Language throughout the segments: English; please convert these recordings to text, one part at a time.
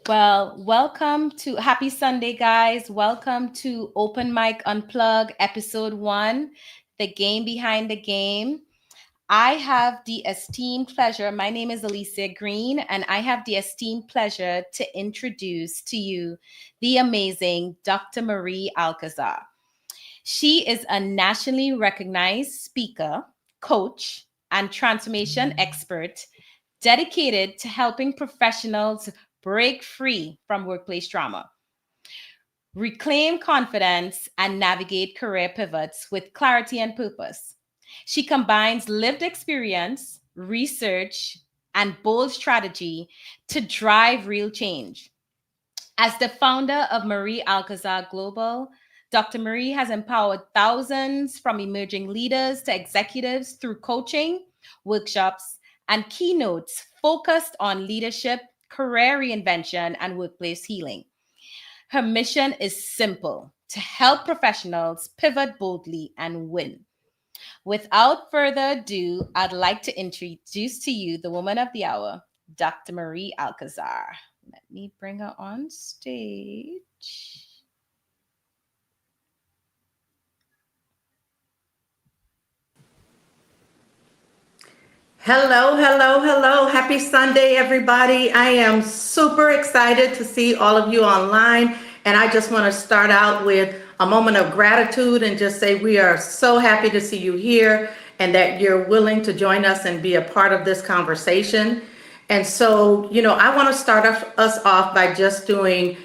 Well, welcome to Happy Sunday, guys. Welcome to Open Mic Unplugged, episode 1, The Game Behind the Game. I have the esteemed pleasure, my name is Alicia Green, and I have the esteemed pleasure to introduce to you the amazing Dr. Marie Alcazar. She is a nationally recognized speaker, coach, and transformation expert dedicated to helping professionals break free from workplace trauma, reclaim confidence, and navigate career pivots with clarity and purpose. She combines lived experience, research, and bold strategy to drive real change. As the founder of Marie Alcazar Global, Dr. Marie has empowered thousands from emerging leaders to executives through coaching, workshops, and keynotes focused on leadership, career reinvention, and workplace healing. Her mission is simple: to help professionals pivot boldly and win. Without further ado, I'd like to introduce to you the woman of the hour, Dr. Marie Alcazar. Let me bring her on stage. Hello, hello, hello. Happy Sunday, everybody. I am super excited to see all of you online. And I just want to start out with a moment of gratitude and just say we are so happy to see you here and that you're willing to join us and be a part of this conversation. And so, I want to start us off by just doing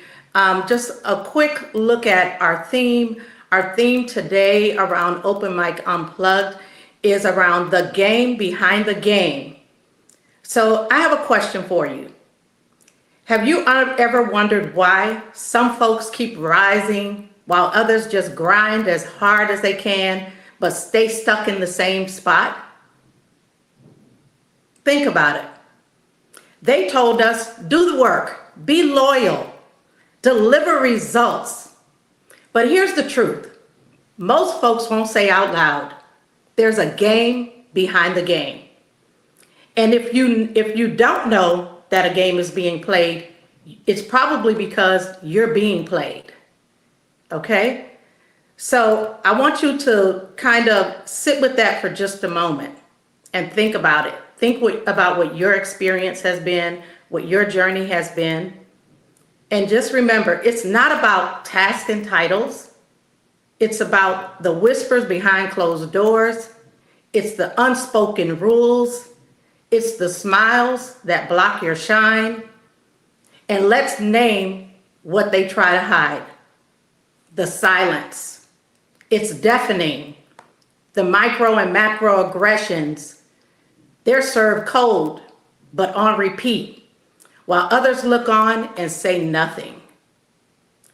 just a quick look at our theme. Our theme today around Open Mic Unplugged is around the game behind the game. So I have a question for you. Have you ever wondered why some folks keep rising while others just grind as hard as they can, but stay stuck in the same spot? Think about it. They told us, do the work, be loyal, deliver results. But here's the truth. Most folks won't say out loud, there's a game behind the game. And if you don't know that a game is being played, it's probably because you're being played. Okay? So I want you to kind of sit with that for just a moment and think about it. About what your experience has been, what your journey has been. And just remember, it's not about tasks and titles. It's about the whispers behind closed doors. It's the unspoken rules. It's the smiles that block your shine. And let's name what they try to hide. The silence. It's deafening. The micro and macroaggressions. They're served cold, but on repeat, while others look on and say nothing.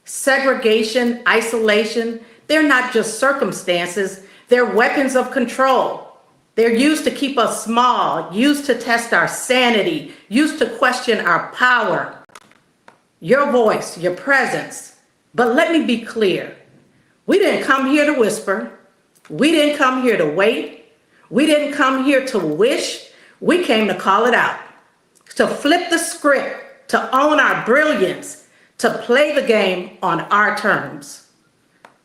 Segregation, isolation, they're not just circumstances, they're weapons of control. They're used to keep us small, used to test our sanity, used to question our power, your voice, your presence. But let me be clear. We didn't come here to whisper. We didn't come here to wait. We didn't come here to wish. We came to call it out, to flip the script, to own our brilliance, to play the game on our terms.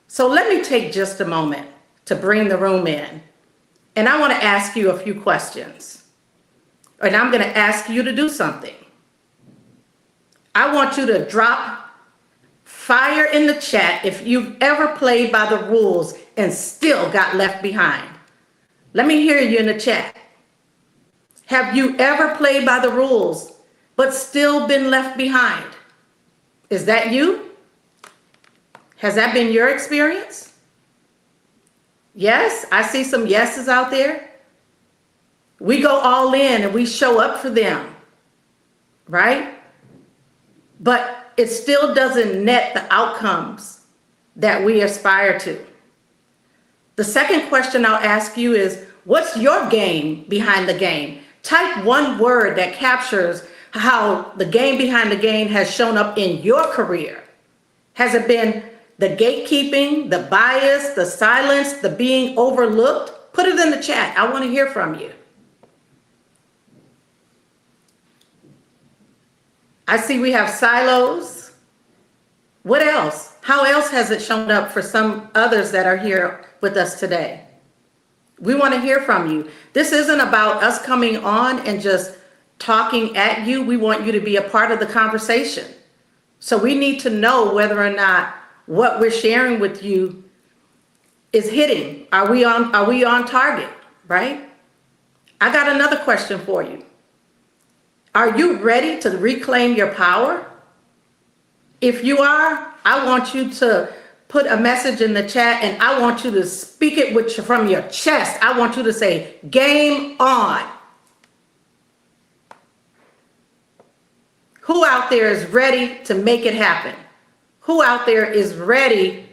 So let me take just a moment to bring the room in. And I want to ask you a few questions. And I'm going to ask you to do something. I want you to drop fire in the chat if you've ever played by the rules and still got left behind. Let me hear you in the chat. Have you ever played by the rules but still been left behind? Is that you? Has that been your experience? Yes, I see some yeses out there. We go all in and we show up for them, right? But it still doesn't net the outcomes that we aspire to. The second question I'll ask you is, what's your game behind the game? Type one word that captures how the game behind the game has shown up in your career. Has it been the gatekeeping, the bias, the silence, the being overlooked? Put it in the chat. I want to hear from you. I see we have silos. What else? How else has it shown up for some others that are here with us today? We want to hear from you. This isn't about us coming on and just talking at you. We want you to be a part of the conversation. So we need to know whether or not what we're sharing with you is hitting. Are we on target, right? I got another question for you. Are you ready to reclaim your power? If you are, I want you to put a message in the chat and I want you to speak it from your chest. I want you to say, game on. Who out there is ready to make it happen? Who out there is ready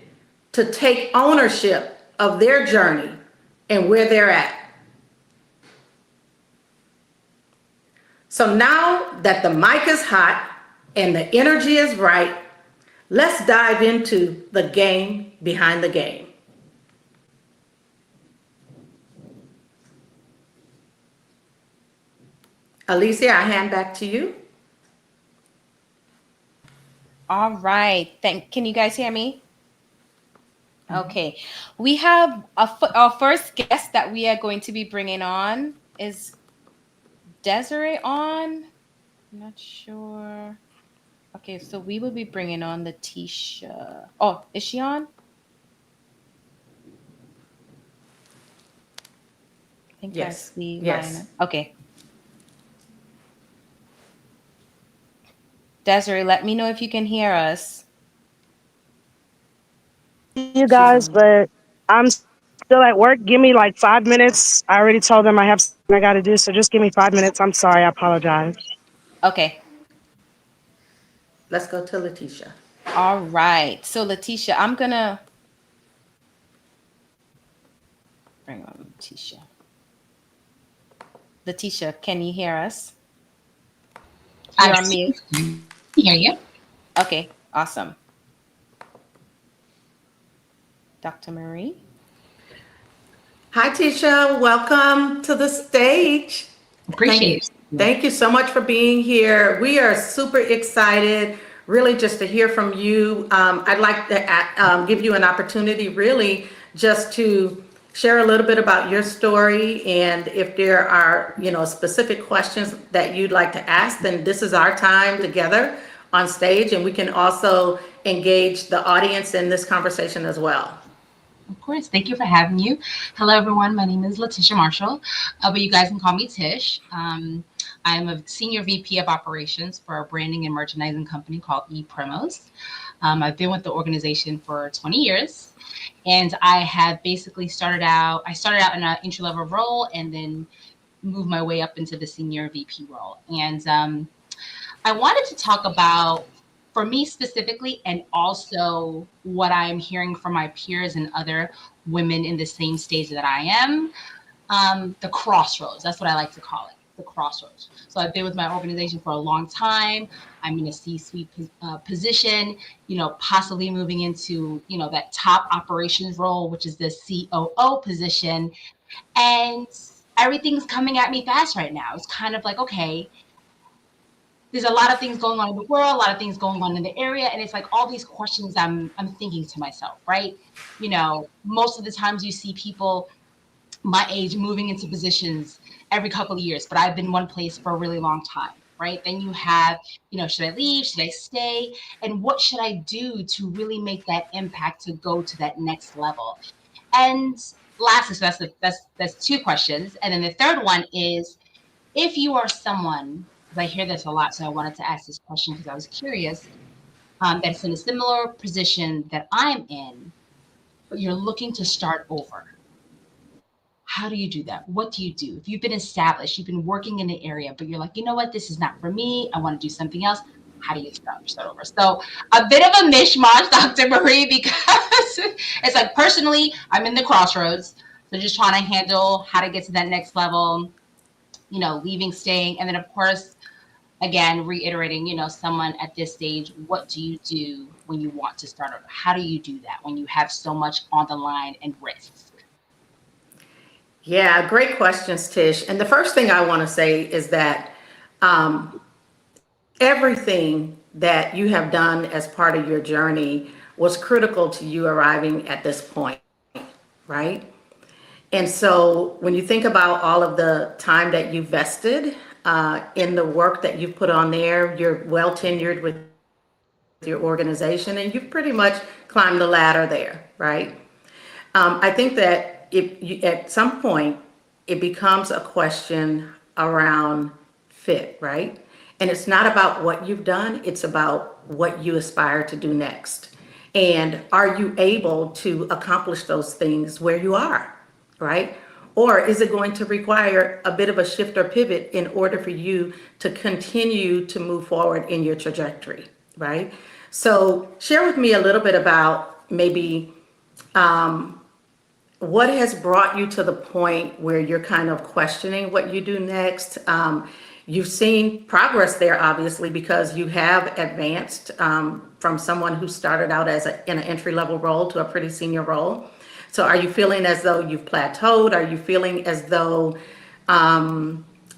to take ownership of their journey and where they're at? So now that the mic is hot and the energy is right, let's dive into the game behind the game. Alicia, I hand back to you. All right. Can you guys hear me? Okay. We have our first guest that we are going to be bringing on is Desiree on. I'm not sure. Okay, so we will be bringing on Letitia. Oh, is she on? I think I Yes. see Yes. mine. Okay. Desiree, let me know if you can hear us. You She's guys, on. but I'm still at work. Give me like 5 minutes. I already told them I have something I got to do, so just give me 5 minutes. I'm sorry. I apologize. Okay. Let's go to Letitia. All right. So Letitia, I'm gonna bring on Letitia. Letitia, can you hear us? You're on mute. Hear you. Okay, awesome. Dr. Marie? Hi, Tisha. Welcome to the stage. Appreciate it. Thank you so much for being here. We are super excited, really, just to hear from you. I'd like to give you an opportunity, really, just to share a little bit about your story. And if there are, specific questions that you'd like to ask, then this is our time together on stage. And we can also engage the audience in this conversation as well. Of course. Thank you for having you. Hello, everyone. My name is Letitia Marshall, but you guys can call me Tish. I'm a senior VP of operations for a branding and merchandising company called ePromos. I've been with the organization for 20 years, and I have basically I started out in an entry-level role and then moved my way up into the senior VP role. And I wanted to talk about, for me specifically, and also what I'm hearing from my peers and other women in the same stage that I am, the crossroads. That's what I like to call it, the crossroads. So I've been with my organization for a long time. I'm in a C-suite position, possibly moving into, that top operations role, which is the COO position. And everything's coming at me fast right now. It's kind of like, okay, there's a lot of things going on in the world, a lot of things going on in the area. And it's like all these questions I'm thinking to myself, right? Most of the times you see people my age moving into positions every couple of years, but I've been one place for a really long time, right? Then you have, should I leave? Should I stay? And what should I do to really make that impact to go to that next level? And lastly, so that's two questions. And then the third one is, if you are someone, because I hear this a lot, so I wanted to ask this question because I was curious, that's in a similar position that I'm in, but you're looking to start over. How do you do that? What do you do? If you've been established, you've been working in the area, but you're like, you know what, this is not for me. I want to do something else. How do you start over? So a bit of a mishmash, Dr. Marie, because it's like personally, I'm in the crossroads. So just trying to handle how to get to that next level, leaving, staying. And then, of course, again, reiterating, someone at this stage, what do you do when you want to start over? How do you do that when you have so much on the line and risks? Yeah, great questions, Tish. And the first thing I want to say is that everything that you have done as part of your journey was critical to you arriving at this point, right? And so when you think about all of the time that you vested in the work that you've put on there, you're well tenured with your organization and you've pretty much climbed the ladder there, right? I think that at some point it becomes a question around fit, right? And it's not about what you've done, it's about what you aspire to do next. And are you able to accomplish those things where you are, right? Or is it going to require a bit of a shift or pivot in order for you to continue to move forward in your trajectory, right? So share with me a little bit about maybe what has brought you to the point where you're kind of questioning what you do next? You've seen progress there, obviously, because you have advanced from someone who started out in an entry-level role to a pretty senior role. So are you feeling as though you've plateaued? Are you feeling as though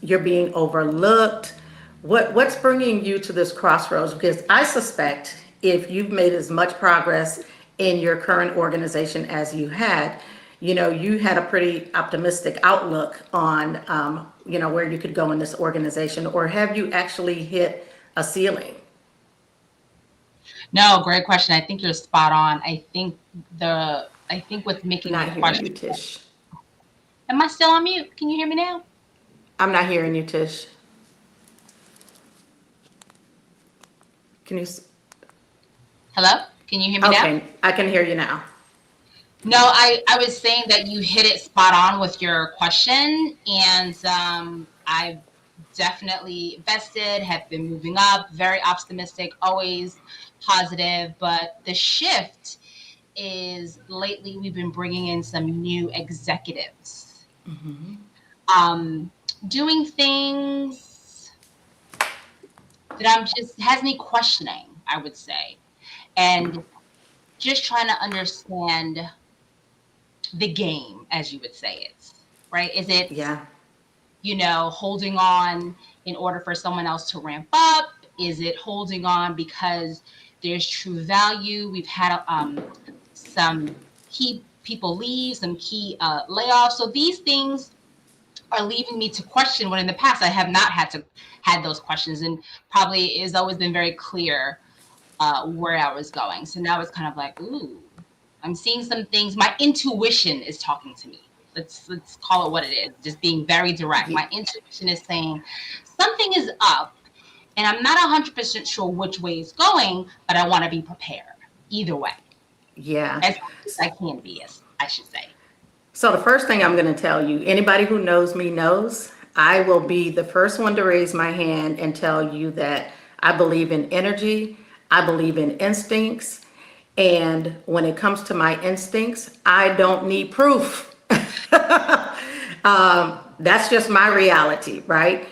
you're being overlooked? What's bringing you to this crossroads? Because I suspect if you've made as much progress in your current organization as you had a pretty optimistic outlook on, where you could go in this organization, or have you actually hit a ceiling? No, great question. I think you're spot on. I think what's making Not the hearing question. you, Tish. Am I still on mute? Can you hear me now? I'm not hearing you, Tish. Can you? Hello? Can you hear me now? Okay, I can hear you now. No, I was saying that you hit it spot on with your question, and I've definitely invested, have been moving up, very optimistic, always positive, but the shift is lately we've been bringing in some new executives, doing things that has me questioning, I would say, and just trying to understand the game, as you would say it, right? Is it, Yeah. Holding on in order for someone else to ramp up? Is it holding on because there's true value? We've had some key people leave, some key layoffs. So these things are leaving me to question when in the past I have not had those questions, and probably has always been very clear where I was going. So now it's kind of like, ooh, I'm seeing some things. My intuition is talking to me. Let's call it what it is. Just being very direct. My intuition is saying something is up, and I'm not 100% sure which way it's going, but I want to be prepared either way. Yeah. As I can be, as I should say. So the first thing I'm going to tell you, anybody who knows me knows, I will be the first one to raise my hand and tell you that I believe in energy. I believe in instincts. And when it comes to my instincts, I don't need proof. That's just my reality, right?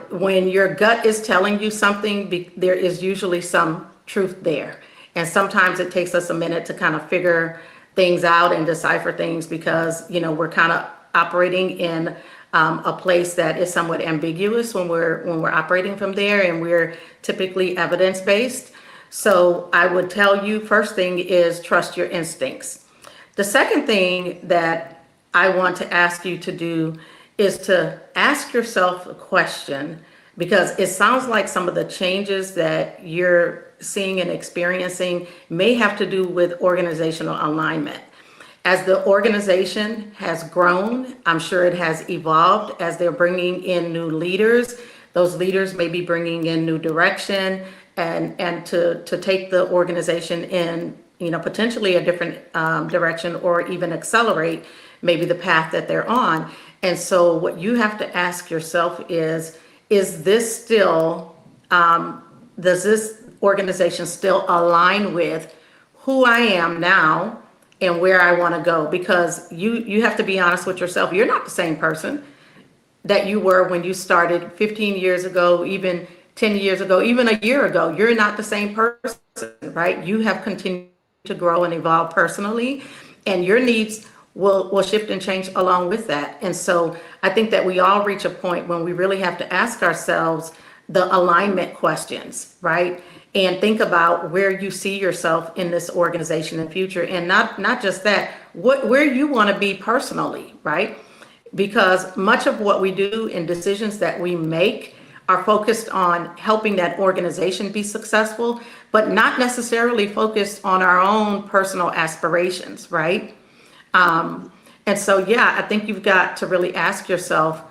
When your gut is telling you something, there is usually some truth there. And sometimes it takes us a minute to kind of figure things out and decipher things because, we're kind of operating in a place that is somewhat ambiguous when we're operating from there, and we're typically evidence-based. So I would tell you, first thing is trust your instincts. The second thing that I want to ask you to do is to ask yourself a question, because it sounds like some of the changes that you're seeing and experiencing may have to do with organizational alignment. As the organization has grown, I'm sure it has evolved as they're bringing in new leaders. Those leaders may be bringing in new direction and to take the organization in, potentially a different direction, or even accelerate maybe the path that they're on. And so what you have to ask yourself is this still, does this organization still align with who I am now and where I want to go? Because you have to be honest with yourself. You're not the same person that you were when you started 15 years ago, even 10 years ago, even a year ago. You're not the same person, right? You have continued to grow and evolve personally, and your needs will shift and change along with that. And so I think that we all reach a point when we really have to ask ourselves, the alignment questions, right? And think about where you see yourself in this organization in the future, and not just that, where you want to be personally, right? Because much of what we do and decisions that we make are focused on helping that organization be successful, but not necessarily focused on our own personal aspirations, right? And so, yeah, I think you've got to really ask yourself,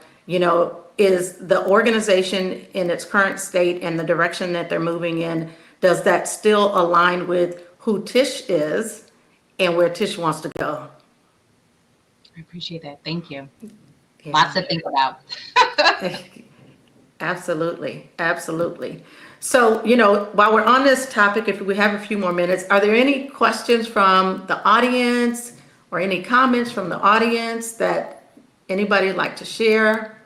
is the organization in its current state and the direction that they're moving in, does that still align with who Tish is and where Tish wants to go? I appreciate that. Thank you. Yeah. Lots to think about. Absolutely, absolutely. So, while we're on this topic, if we have a few more minutes, are there any questions from the audience or any comments from the audience that anybody would like to share?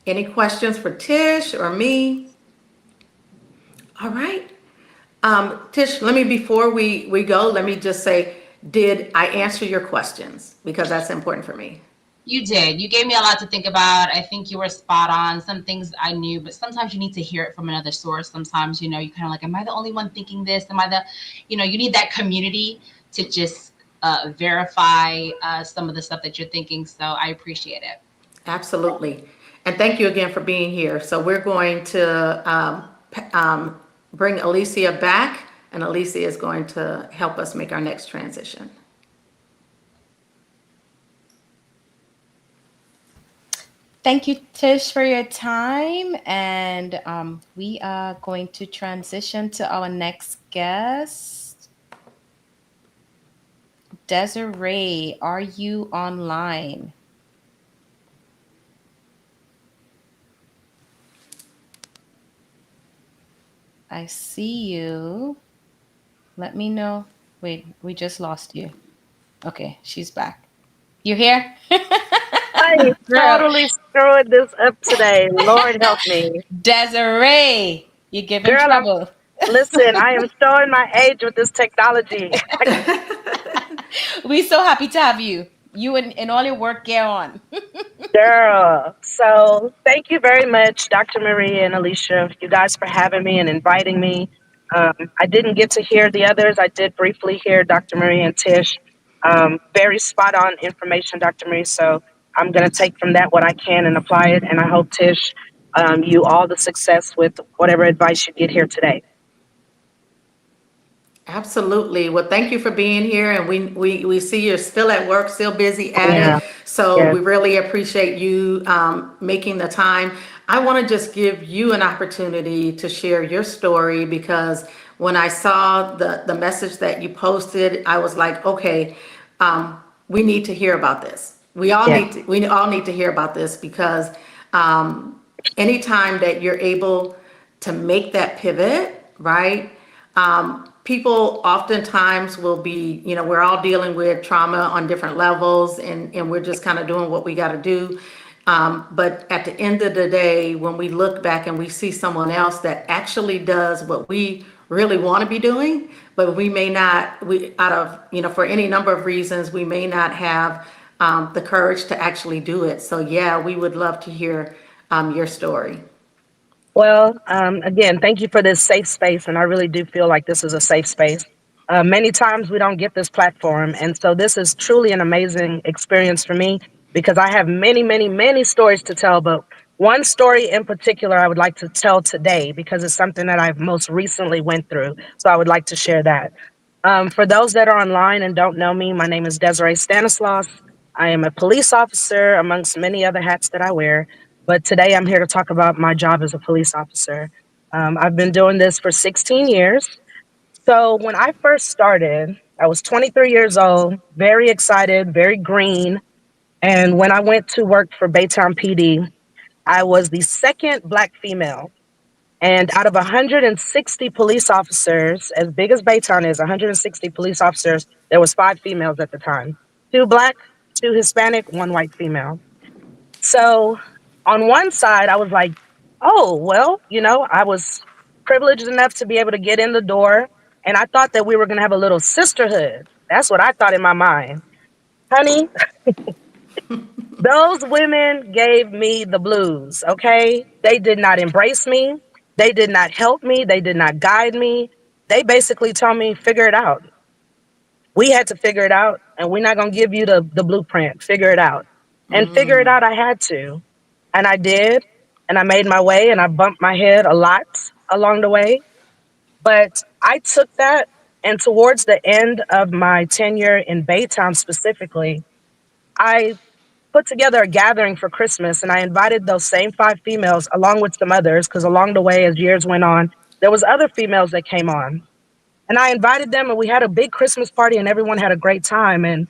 Any questions for Tish or me? All right. Tish, before we go, let me just say, did I answer your questions? Because that's important for me. You did. You gave me a lot to think about. I think you were spot on. Some things I knew, but sometimes you need to hear it from another source. Sometimes, you kind of like, am I the only one thinking this? Am I you need that community to just verify some of the stuff that you're thinking. So I appreciate it. Absolutely. And thank you again for being here. So we're going to bring Alicia back, and Alicia is going to help us make our next transition. Thank you, Tish, for your time. And we are going to transition to our next guest. Desiree, are you online? I see you. Let me know. Wait, we just lost you. Okay, she's back. You here? I Girl, totally screwed this up today. Lord help me. Desiree, you're giving Girl, trouble. listen, I am showing my age with this technology. We're so happy to have you. You and all your work gear on. Girl. So thank you very much, Dr. Marie and Alicia, you guys for having me and inviting me. I didn't get to hear the others. I did briefly hear Dr. Marie and Tish. Very spot on information, Dr. Marie. So I'm going to take from that what I can and apply it. And I hope, Tish, you all the success with whatever advice you get here today. absolutely. Well, thank you for being here, and we see you're still at work, still busy at Yeah. it. So Yes. we really appreciate you making the time. I want to just give you an opportunity to share your story, because when I saw the message that you posted, I was like, okay, we need to hear about this. Yeah. We all need to hear about this, because anytime that you're able to make that pivot, right? People oftentimes will be, we're all dealing with trauma on different levels, and we're just kind of doing what we got to do. But at the end of the day, when we look back and we see someone else that actually does what we really want to be doing, but we may not, for any number of reasons, we may not have the courage to actually do it. So yeah, we would love to hear your story. Well, again, thank you for this safe space. And I really do feel like this is a safe space. Many times we don't get this platform. And so this is truly an amazing experience for me because I have many, many, many stories to tell. But one story in particular I would like to tell today because it's something that I've most recently went through. So I would like to share that. For those that are online and don't know me, my name is Desiree Stanislaus. I am a police officer amongst many other hats that I wear. But today I'm here to talk about my job as a police officer. I've been doing this for 16 years. So when I first started, I was 23 years old, very excited, very green. And when I went to work for Baytown PD, I was the second Black female. And out of 160 police officers, as big as Baytown is, 160 police officers, there was 5 females at the time. 2 Black, 2 Hispanic, 1 white female. So on one side, I was like, oh, well, I was privileged enough to be able to get in the door. And I thought that we were going to have a little sisterhood. That's what I thought in my mind. Honey, Those women gave me the blues, okay? They did not embrace me. They did not help me. They did not guide me. They basically told me, figure it out. We had to figure it out, and we're not going to give you the blueprint. Figure it out. And figure it out, I had to. And I did. And I made my way, and I bumped my head a lot along the way. But I took that, and towards the end of my tenure in Baytown specifically, I put together a gathering for Christmas, and I invited those same five females along with some others, because along the way, as years went on, there was other females that came on. And I invited them, and we had a big Christmas party, and everyone had a great time. And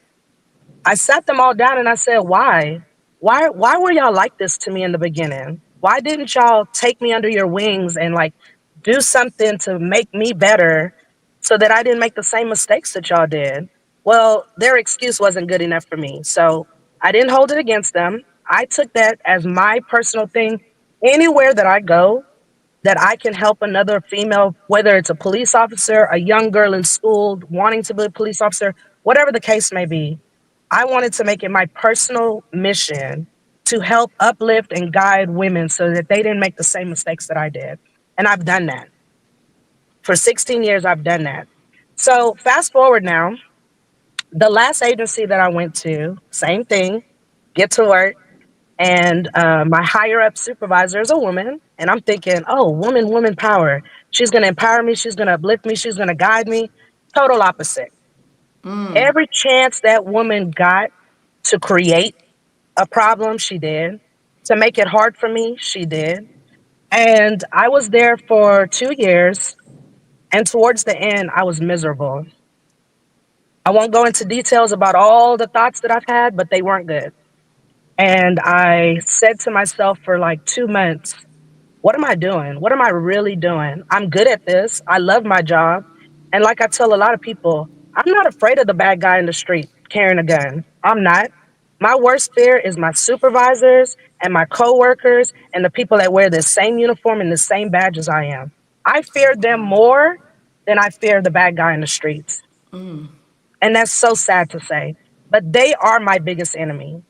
I sat them all down and I said, why? Why were y'all like this to me in the beginning? Why didn't y'all take me under your wings and like do something to make me better so that I didn't make the same mistakes that y'all did? Well, their excuse wasn't good enough for me. So I didn't hold it against them. I took that as my personal thing. Anywhere that I go, that I can help another female, whether it's a police officer, a young girl in school wanting to be a police officer, whatever the case may be, I wanted to make it my personal mission to help uplift and guide women so that they didn't make the same mistakes that I did. And I've done that. For 16 years, I've done that. So fast forward now, the last agency that I went to, same thing, get to work. And my higher up supervisor is a woman. And I'm thinking, oh, woman power. She's going to empower me. She's going to uplift me. She's going to guide me. Total opposite. Every chance that woman got to create a problem, she did. To make it hard for me, she did. And I was there for 2 years. And towards the end, I was miserable. I won't go into details about all the thoughts that I've had, but they weren't good. And I said to myself for like 2 months, what am I doing? What am I really doing? I'm good at this. I love my job. And like I tell a lot of people, I'm not afraid of the bad guy in the street carrying a gun. I'm not. My worst fear is my supervisors and my coworkers and the people that wear the same uniform and the same badge as I am. I fear them more than I fear the bad guy in the streets. And that's so sad to say. But they are my biggest enemy.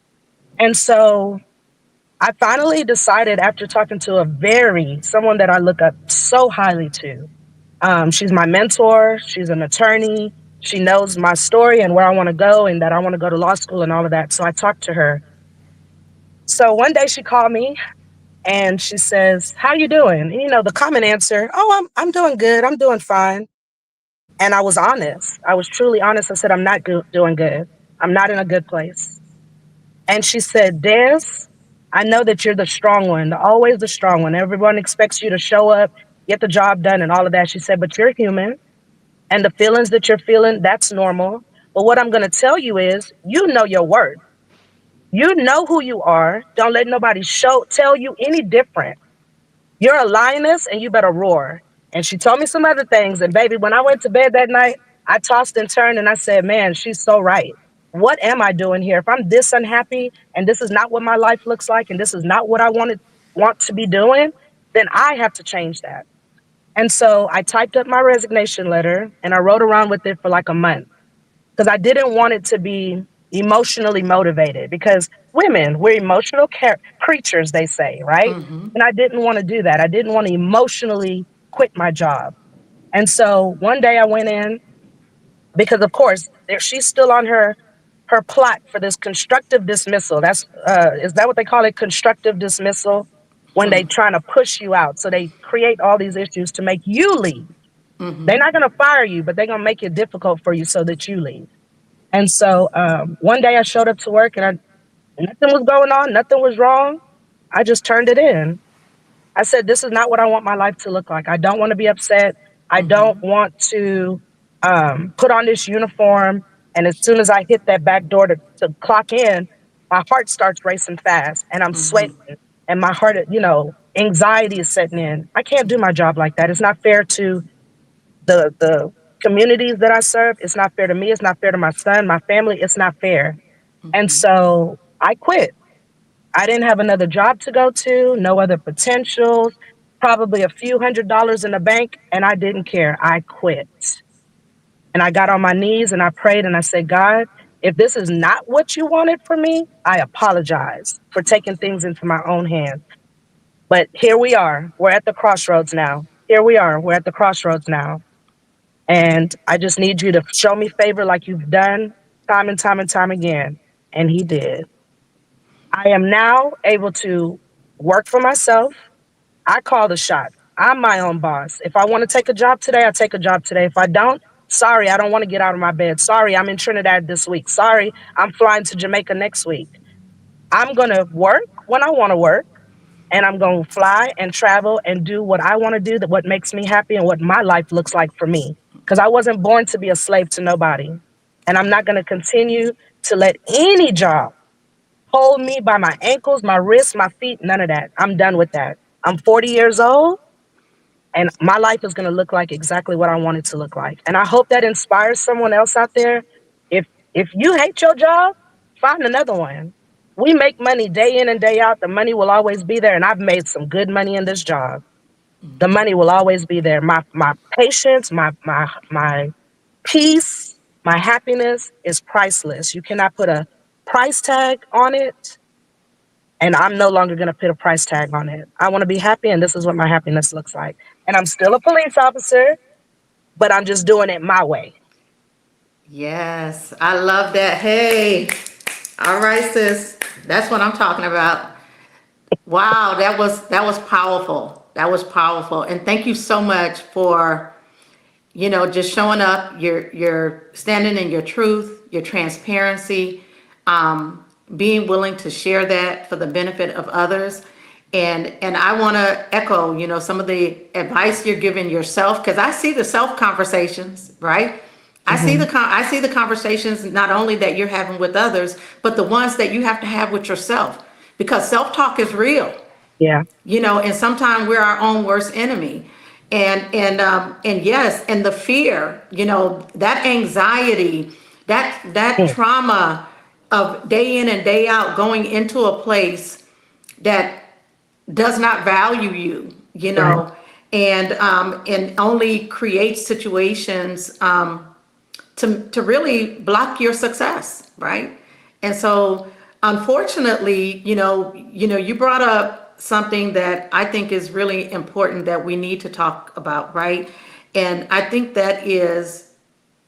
And so I finally decided after talking to someone that I look up so highly to. She's my mentor. She's an attorney. She knows my story and where I want to go and that I want to go to law school and all of that. So I talked to her. So one day she called me and she says, how you doing? And, the common answer, oh, I'm doing good. I'm doing fine. And I was honest. I was truly honest. I said, I'm not doing good. I'm not in a good place. And she said, Des, I know that you're the strong one, always the strong one. Everyone expects you to show up, get the job done, and all of that. She said, but you're human. And the feelings that you're feeling, that's normal. But what I'm going to tell you is, you know your worth. You know who you are. Don't let nobody tell you any different. You're a lioness and you better roar. And she told me some other things. And baby, when I went to bed that night, I tossed and turned and I said, man, she's so right. What am I doing here? If I'm this unhappy and this is not what my life looks like and this is not what I want to be doing, then I have to change that. And so I typed up my resignation letter and I wrote around with it for like a month because I didn't want it to be emotionally motivated because women, we're emotional creatures, they say, right? And I didn't want to do that. I didn't want to emotionally quit my job. And so one day I went in because, of course, she's still on her plot for this constructive dismissal. That's is that what they call it? Constructive dismissal when they trying to push you out. So they create all these issues to make you leave. They're not going to fire you, but they're going to make it difficult for you so that you leave. And so one day I showed up to work and nothing was going on. Nothing was wrong. I just turned it in. I said, this is not what I want my life to look like. I don't want to be upset. I don't want to put on this uniform. And as soon as I hit that back door to clock in, my heart starts racing fast and I'm sweating and my heart, anxiety is setting in. I can't do my job like that. It's not fair to the communities that I serve. It's not fair to me. It's not fair to my son, my family. It's not fair. And so I quit. I didn't have another job to go to, no other potentials, probably a few $100s in the bank, and I didn't care. I quit. And I got on my knees and I prayed and I said, God, If this is not what you wanted from me, I apologize for taking things into my own hands. But here we are. We're at the crossroads now. Here we are. We're at the crossroads now. And I just need you to show me favor like you've done time and time and time again. And he did. I am now able to work for myself. I call the shots. I'm my own boss. If I want to take a job today, I take a job today. If I don't, sorry, I don't want to get out of my bed. Sorry, I'm in Trinidad this week. Sorry, I'm flying to Jamaica next week. I'm going to work when I want to work, and I'm going to fly and travel and do what I want to do, that what makes me happy and what my life looks like for me. Because I wasn't born to be a slave to nobody. And I'm not going to continue to let any job hold me by my ankles, my wrists, my feet, none of that. I'm done with that. I'm 40 years old, and my life is going to look like exactly what I want it to look like. And I hope that inspires someone else out there. If you hate your job, find another one. We make money day in and day out. The money will always be there, and I've made some good money in this job. The money will always be there. My patience, my peace, my happiness is priceless. You cannot put a price tag on it, and I'm no longer going to put a price tag on it. I want to be happy, and this is what my happiness looks like. And I'm still a police officer, but I'm just doing it my way. Yes, I love that. Hey, all right, sis. That's what I'm talking about. Wow, that was powerful. That was powerful. And thank you so much for, just showing up. You're standing in your truth, your transparency, being willing to share that for the benefit of others. And I want to echo, some of the advice you're giving yourself, because I see the self conversations, right? I see the conversations not only that you're having with others, but the ones that you have to have with yourself, because self-talk is real. Yeah. And sometimes we're our own worst enemy. And yes, and the fear, that anxiety, that Mm. trauma of day in and day out going into a place that does not value you, Right. and only creates situations to really block your success, right? And so, unfortunately, you brought up something that I think is really important that we need to talk about, right? And I think that is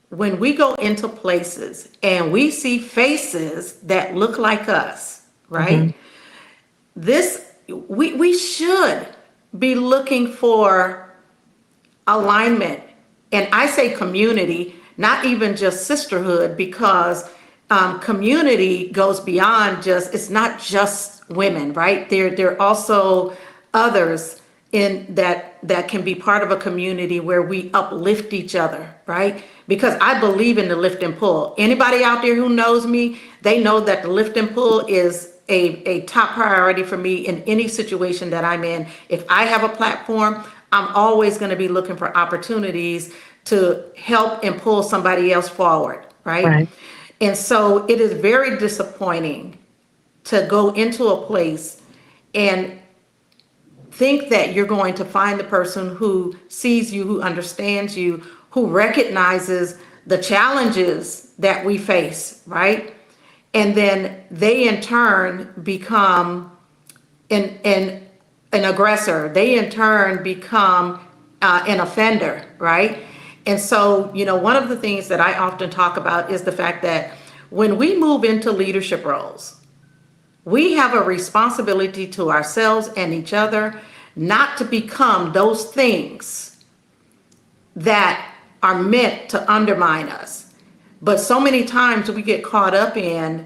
when we go into places and we see faces that look like us, Hmm. right? This we should be looking for alignment, and I say community, not even just sisterhood, because community goes beyond just, it's not just women, right? There are also others in that can be part of a community where we uplift each other, right? Because I believe in the lift and pull. Anybody out there who knows me, they know that the lift and pull is a top priority for me in any situation that I'm in. If I have a platform, I'm always going to be looking for opportunities to help and pull somebody else forward, right? Right. And so it is very disappointing to go into a place and think that you're going to find the person who sees you, who understands you, who recognizes the challenges that we face, right? And then they in turn become an aggressor. They in turn become an offender, right? And so, one of the things that I often talk about is the fact that when we move into leadership roles, we have a responsibility to ourselves and each other not to become those things that are meant to undermine us. But so many times we get caught up in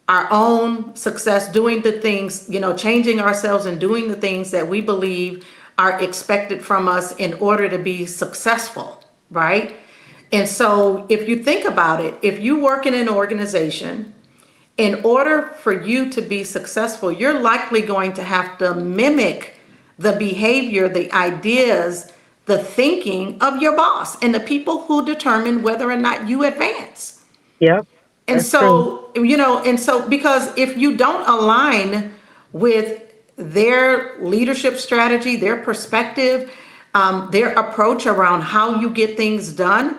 our own success, doing the things, changing ourselves and doing the things that we believe are expected from us in order to be successful, right? And so if you think about it, if you work in an organization, in order for you to be successful, you're likely going to have to mimic the behavior, the ideas, the thinking of your boss and the people who determine whether or not you advance. Yep. And That's true. so, because if you don't align with their leadership strategy, their perspective, their approach around how you get things done,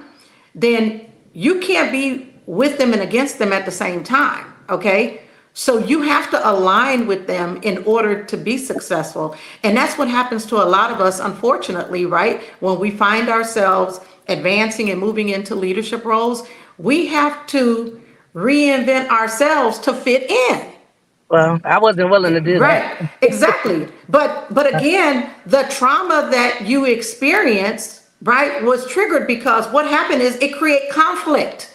then you can't be with them and against them at the same time. Okay. So you have to align with them in order to be successful. And that's what happens to a lot of us, unfortunately, right? When we find ourselves advancing and moving into leadership roles, we have to reinvent ourselves to fit in. Well, I wasn't willing to do that. Right, exactly. But again, the trauma that you experienced, right, was triggered because what happened is it created conflict.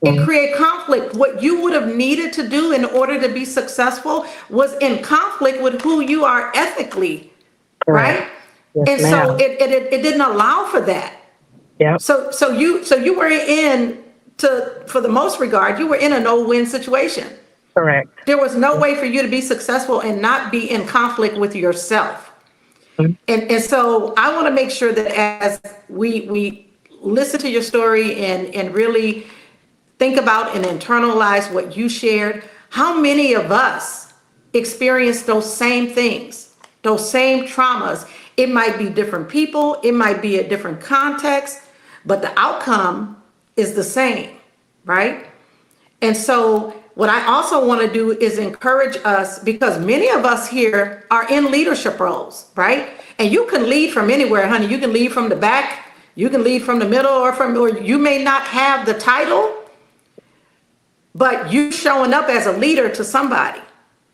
It created conflict. What you would have needed to do in order to be successful was in conflict with who you are ethically, right? Yes, And ma'am. so it didn't allow for that. Yeah. So you were in, for the most regard, you were in a no-win situation. Correct. There was no way for you to be successful and not be in conflict with yourself. And so I want to make sure that as we listen to your story and really think about and internalize what you shared, how many of us experience those same things, those same traumas? It might be different people, it might be a different context, but the outcome is the same, right? And so what I also want to do is encourage us, because many of us here are in leadership roles, right? And you can lead from anywhere, honey. You can lead from the back, you can lead from the middle, or you may not have the title, but you showing up as a leader to somebody.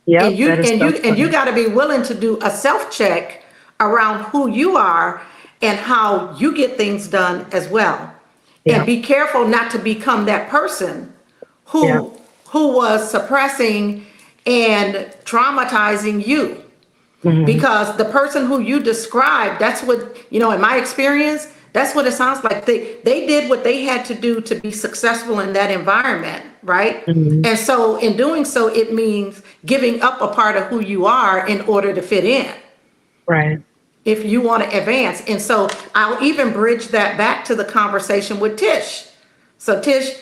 Yeah. And you got to be willing to do a self-check around who you are and how you get things done as well. Yeah. And be careful not to become that person who was suppressing and traumatizing you. Because the person who you described, that's what, in my experience, that's what it sounds like. They did what they had to do to be successful in that environment, right? And so in doing so, it means giving up a part of who you are in order to fit in. Right. If you want to advance. And so I'll even bridge that back to the conversation with Tish. So Tish,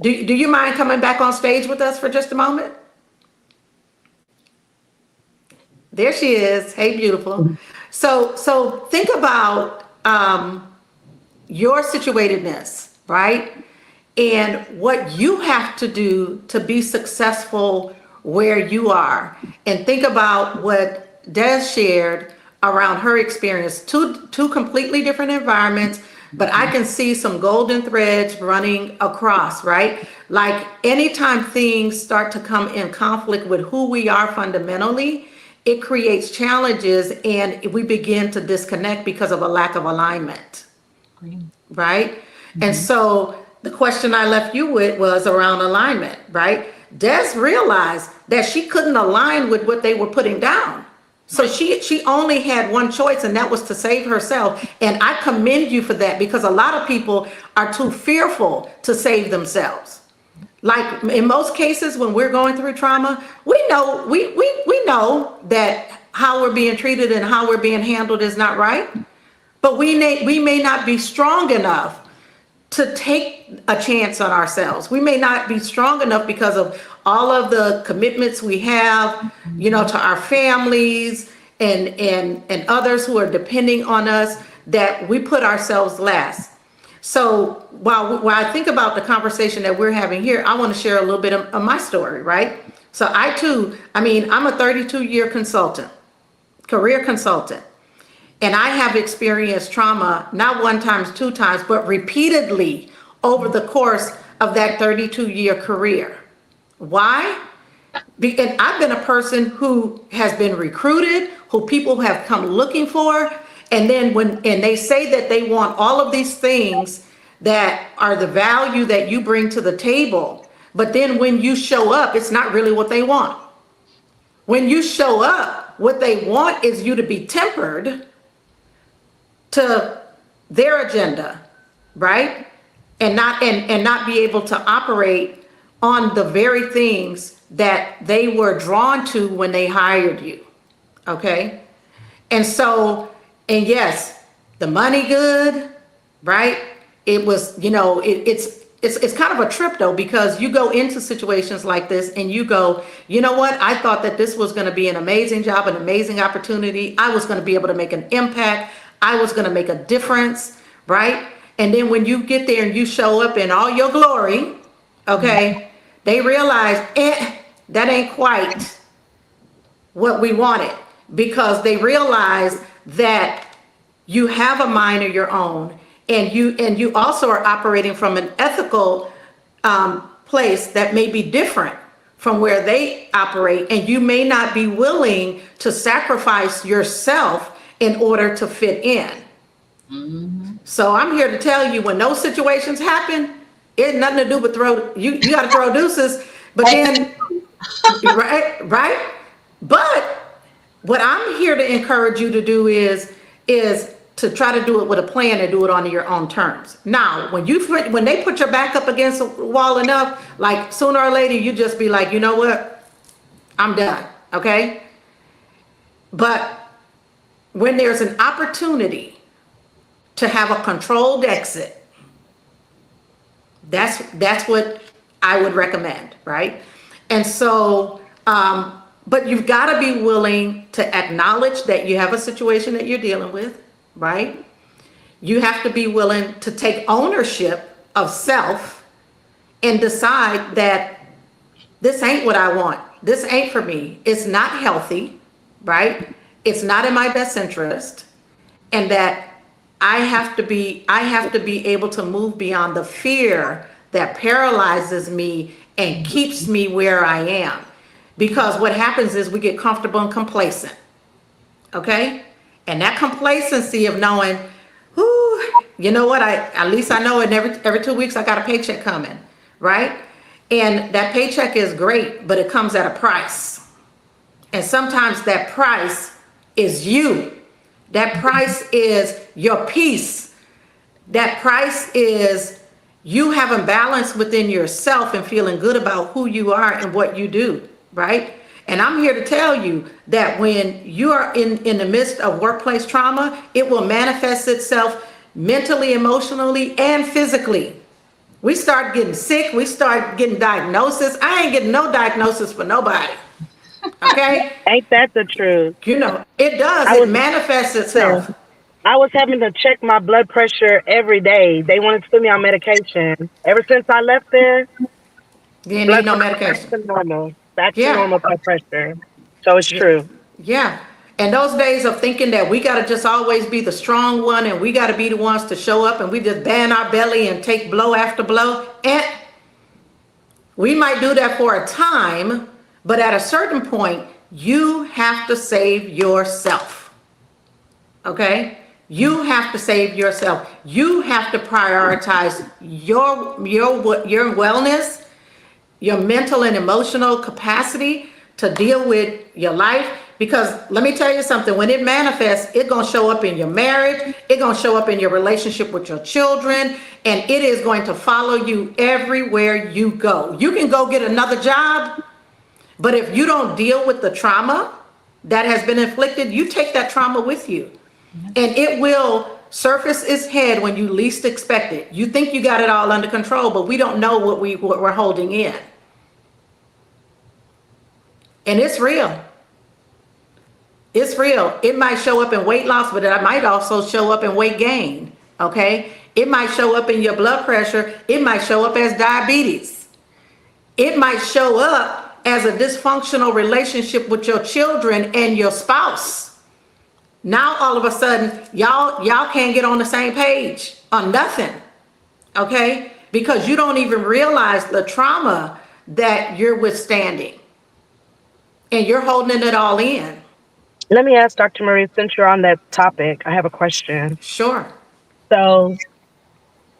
do you mind coming back on stage with us for just a moment? There she is. Hey, beautiful. So think about your situatedness, right? And what you have to do to be successful where you are. And think about what Des shared around her experience. Two completely different environments, but I can see some golden threads running across, right? Like anytime things start to come in conflict with who we are fundamentally, it creates challenges and we begin to disconnect because of a lack of alignment, right? And so the question I left you with was around alignment, right? Des realized that she couldn't align with what they were putting down. So she only had one choice, and that was to save herself. And I commend you for that, because a lot of people are too fearful to save themselves. Like in most cases, when we're going through trauma, we know that how we're being treated and how we're being handled is not right. But we may not be strong enough to take a chance on ourselves. We may not be strong enough because of all of the commitments we have, to our families and others who are depending on us, that we put ourselves last. So while I think about the conversation that we're having here, I want to share a little bit of my story, right? So I'm a 32-year consultant, career consultant. And I have experienced trauma, not one time, two times, but repeatedly over the course of that 32-year career. Why? Because I've been a person who has been recruited, who people have come looking for. And then when they say that they want all of these things that are the value that you bring to the table, but then when you show up, it's not really what they want. When you show up, what they want is you to be tempered to their agenda, right? And not be able to operate on the very things that they were drawn to when they hired you. Okay? And so, and yes, the money good, right? It was, it's kind of a trip though, because you go into situations like this and you go, you know what? I thought that this was going to be an amazing job, an amazing opportunity. I was going to be able to make an impact. I was going to make a difference, right? And then when you get there and you show up in all your glory, Okay? They realize, that ain't quite what we wanted, because they realize that you have a mind of your own, and you also are operating from an ethical place that may be different from where they operate, and you may not be willing to sacrifice yourself in order to fit in. So I'm here to tell you, when those situations happen, it's nothing to do but you got to throw deuces. But then, right? But what I'm here to encourage you to do is to try to do it with a plan and do it on your own terms. Now, when they put your back up against the wall enough, like sooner or later, you just be like, you know what? I'm done. Okay? But when there's an opportunity to have a controlled exit, that's what I would recommend, right? And so, but you've got to be willing to acknowledge that you have a situation that you're dealing with, right? You have to be willing to take ownership of self and decide that this ain't what I want. This ain't for me. It's not healthy, right? It's not in my best interest. And that I have to be able to move beyond the fear that paralyzes me and keeps me where I am. Because what happens is we get comfortable and complacent. Okay? And that complacency of knowing, whoo, you know what, at least I know, and every 2 weeks I got a paycheck coming, right? And that paycheck is great, but it comes at a price. And sometimes that price is you. That price is your peace. That price is you having balance within yourself and feeling good about who you are and what you do, right? And I'm here to tell you that when you are in the midst of workplace trauma, it will manifest itself mentally, emotionally, and physically. We start getting sick. We start getting diagnosis. I ain't getting no diagnosis for nobody. Okay? Ain't that the truth? You know, it does. I It was manifests itself. I was having to check my blood pressure every day. They wanted to put me on medication. Ever since I left there, You didn't need blood no pressure back medication. to normal. Back to Yeah. normal blood pressure. So it's Yeah. true. Yeah. And those days of thinking that we got to just always be the strong one and we got to be the ones to show up and we just bang our belly and take blow after blow. And we might do that for a time, but at a certain point, you have to save yourself. Okay? You have to save yourself. You have to prioritize your wellness, your mental and emotional capacity to deal with your life. Because let me tell you something, when it manifests, it's going to show up in your marriage, it's going to show up in your relationship with your children, and it is going to follow you everywhere you go. You can go get another job, but if you don't deal with the trauma that has been inflicted, you take that trauma with you. And it will surface its head when you least expect it. You think you got it all under control, but we don't know what we're holding in. And it's real. It's real. It might show up in weight loss, but it might also show up in weight gain. Okay? It might show up in your blood pressure. It might show up as diabetes. It might show up as a dysfunctional relationship with your children and your spouse. Now all of a sudden, y'all can't get on the same page on nothing. Okay? Because you don't even realize the trauma that you're withstanding. And you're holding it all in. Let me ask Dr. Marie, since you're on that topic, I have a question. Sure. So,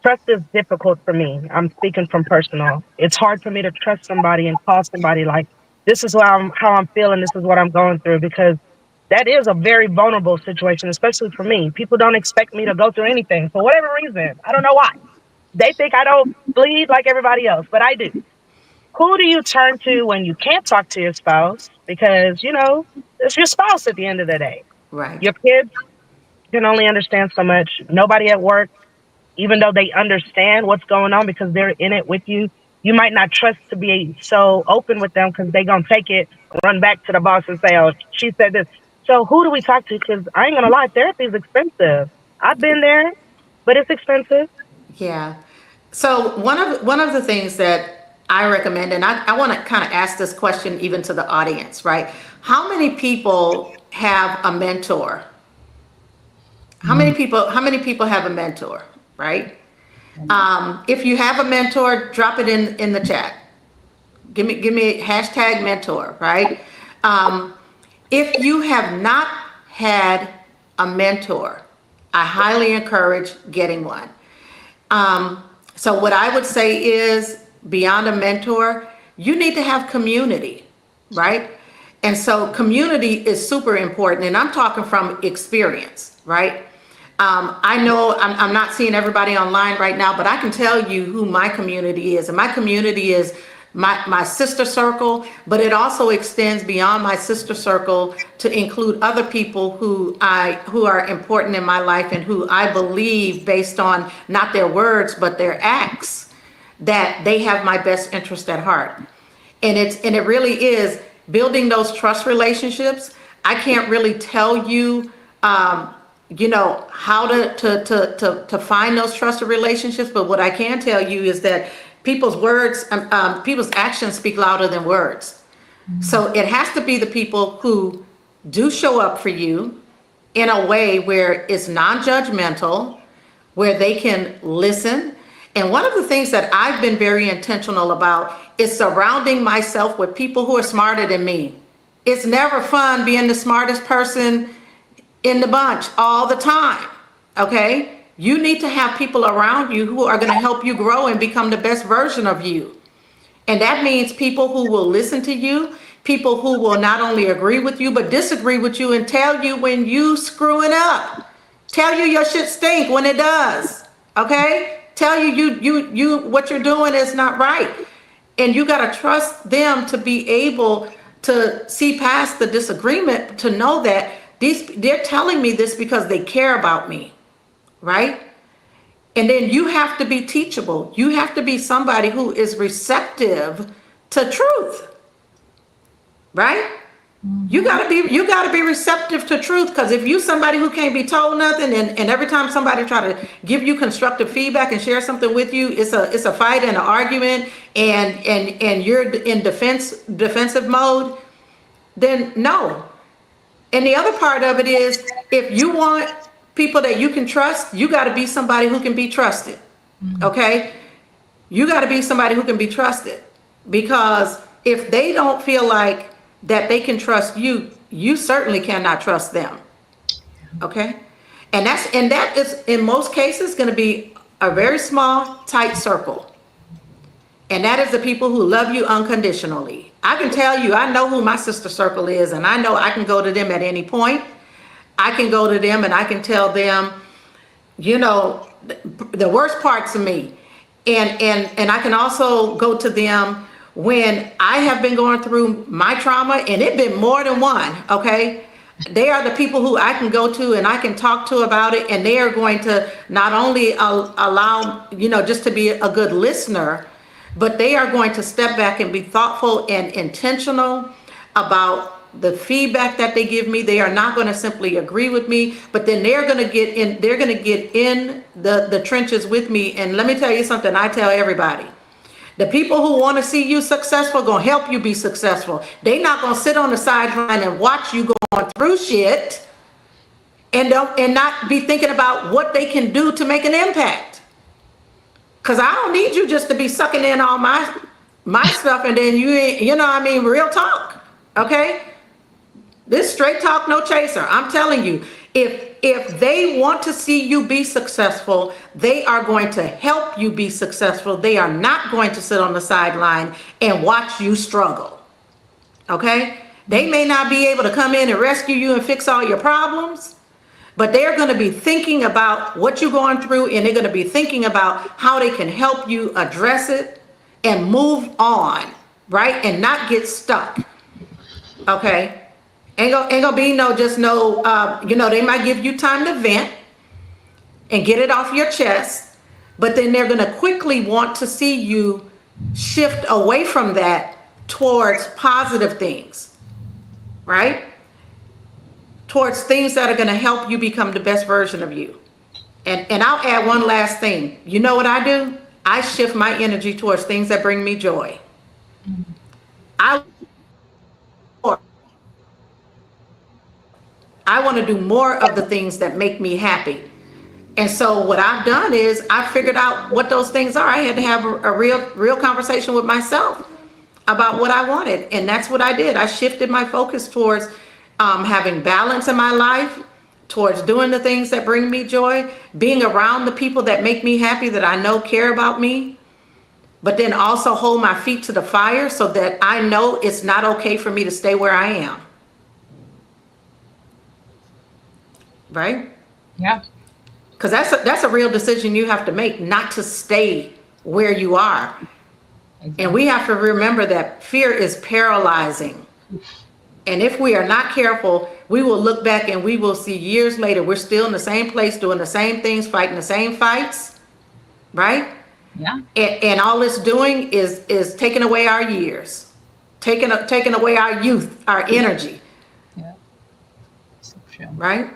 trust is difficult for me. I'm speaking from personal. It's hard for me to trust somebody and call somebody like, this is how I'm feeling, this is what I'm going through, because that is a very vulnerable situation, especially for me. People don't expect me to go through anything for whatever reason. I don't know why. They think I don't bleed like everybody else, but I do. Who do you turn to when you can't talk to your spouse? Because, it's your spouse at the end of the day. Right. Your kids can only understand so much. Nobody at work, even though they understand what's going on because they're in it with you, you might not trust to be so open with them because they're going to take it, run back to the boss and say, oh, she said this. So who do we talk to? Because I ain't going to lie, therapy is expensive. I've been there, but it's expensive. Yeah. So one of the things that I recommend, and I want to kind of ask this question even to the audience, right? How many people have a mentor? How many people have a mentor, right? If you have a mentor, drop it in the chat. Give me hashtag mentor, right? If you have not had a mentor, I highly encourage getting one. So what I would say is, beyond a mentor, you need to have community, right? And so community is super important, and I'm talking from experience, right? I know I'm not seeing everybody online right now, but I can tell you who my community is. And my community is my sister circle, but it also extends beyond my sister circle to include other people who are important in my life and who I believe, based on not their words, but their acts, that they have my best interest at heart. And it really is building those trust relationships. I can't really tell you, how to find those trusted relationships. But what I can tell you is that people's actions speak louder than words. So it has to be the people who do show up for you in a way where it's non-judgmental, where they can listen. And one of the things that I've been very intentional about is surrounding myself with people who are smarter than me. It's never fun being the smartest person in the bunch all the time, okay? You need to have people around you who are going to help you grow and become the best version of you. And that means people who will listen to you, people who will not only agree with you, but disagree with you and tell you when you screwing up. Tell you your shit stink when it does, okay? Tell you what you're doing is not right. And you got to trust them to be able to see past the disagreement, to know that they're telling me this because they care about me, right? And then you have to be teachable. You have to be somebody who is receptive to truth, right? You gotta be receptive to truth, because if you somebody who can't be told nothing, and every time somebody try to give you constructive feedback and share something with you, it's a fight and an argument, and you're in defensive mode, then no. And the other part of it is, if you want people that you can trust, you got to be somebody who can be trusted. Okay? You got to be somebody who can be trusted, because if they don't feel like that they can trust you, you certainly cannot trust them. Okay? And that is in most cases going to be a very small, tight circle. And that is the people who love you unconditionally. I can tell you, I know who my sister circle is, and I know I can go to them at any point. I can go to them and I can tell them, the worst parts of me. And I can also go to them when I have been going through my trauma, and it's been more than one, okay? They are the people who I can go to and I can talk to about it, and they are going to not only allow, just to be a good listener, but they are going to step back and be thoughtful and intentional about the feedback that they give me. They are not going to simply agree with me, but then they're going to get in the trenches with me. And let me tell you something I tell everybody. The people who want to see you successful going to help you be successful. They're not going to sit on the sideline and watch you going through shit and not be thinking about what they can do to make an impact. Because I don't need you just to be sucking in all my stuff, and then real talk, okay? This straight talk, no chaser. I'm telling you, if they want to see you be successful, they are going to help you be successful. They are not going to sit on the sideline and watch you struggle, okay? They may not be able to come in and rescue you and fix all your problems, but they're going to be thinking about what you're going through, and they're going to be thinking about how they can help you address it and move on, right? And not get stuck, okay? Ain't gonna be they might give you time to vent and get it off your chest, but then they're gonna quickly want to see you shift away from that towards positive things, right? Towards things that are gonna help you become the best version of you. And I'll add one last thing. You know what I do? I shift my energy towards things that bring me joy. I I want to do more of the things that make me happy. And so what I've done is I figured out what those things are. I had to have a real conversation with myself about what I wanted. And that's what I did. I shifted my focus towards having balance in my life, towards doing the things that bring me joy, being around the people that make me happy, that I know care about me, but then also hold my feet to the fire so that I know it's not okay for me to stay where I am. Right? Yeah. Because that's a real decision you have to make, not to stay where you are. Exactly. And we have to remember that fear is paralyzing. And if we are not careful, we will look back and we will see years later, we're still in the same place, doing the same things, fighting the same fights, right? Yeah. And all it's doing is taking away our years, taking away our youth, our energy, Yeah. So true. right?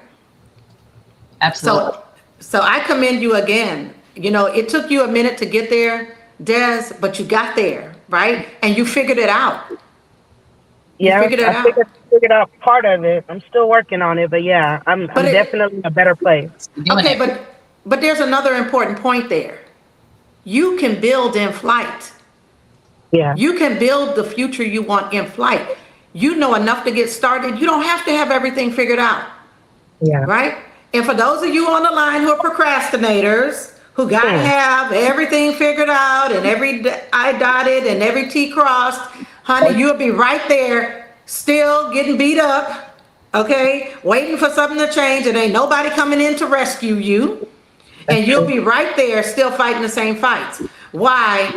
Absolutely. So I commend you again. You know, it took you a minute to get there, Des, but you got there, right? And you figured it out. Yeah, figured it I out. figured out part of it. I'm still working on it, but yeah, I'm But it- definitely in a better place. You're doing Okay, it. but there's another important point there. You can build in flight. Yeah, You can build the future you want in flight. You know enough to get started. You don't have to have everything figured out, yeah, right? And for those of you on the line who are procrastinators, who got to Hmm. have everything figured out and every I dotted and every T crossed, honey, you'll be right there still getting beat up, okay? Waiting for something to change and ain't nobody coming in to rescue you. And you'll be right there still fighting the same fights. Why?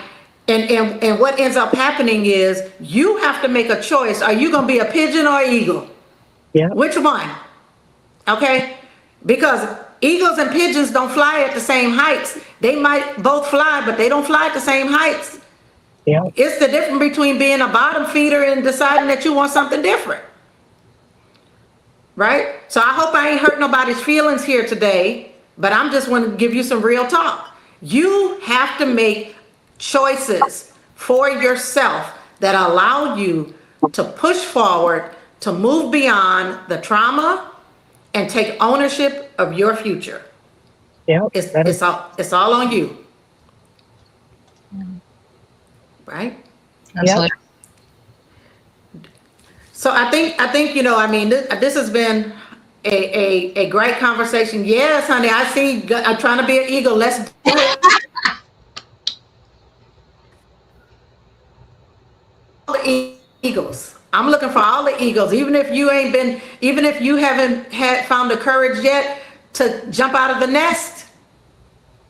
And what ends up happening is you have to make a choice. Are you going to be a pigeon or an eagle? yeah, Which one? Okay? Because eagles and pigeons don't fly at the same heights. They might both fly, but they don't fly at the same heights. yeah, It's the difference between being a bottom feeder and deciding that you want something different. Right? So I hope I ain't hurt nobody's feelings here today, but I'm just want to give you some real talk. You have to make choices for yourself that allow you to push forward, to move beyond the trauma and take ownership of your future. yeah. It's all on you. Right? Absolutely. So I think you know, I mean, this has been a great conversation. Yes, honey, I see. I'm trying to be an eagle. Let's do it. All the eagles. I'm looking for all the eagles. Even if you haven't found the courage yet to jump out of the nest.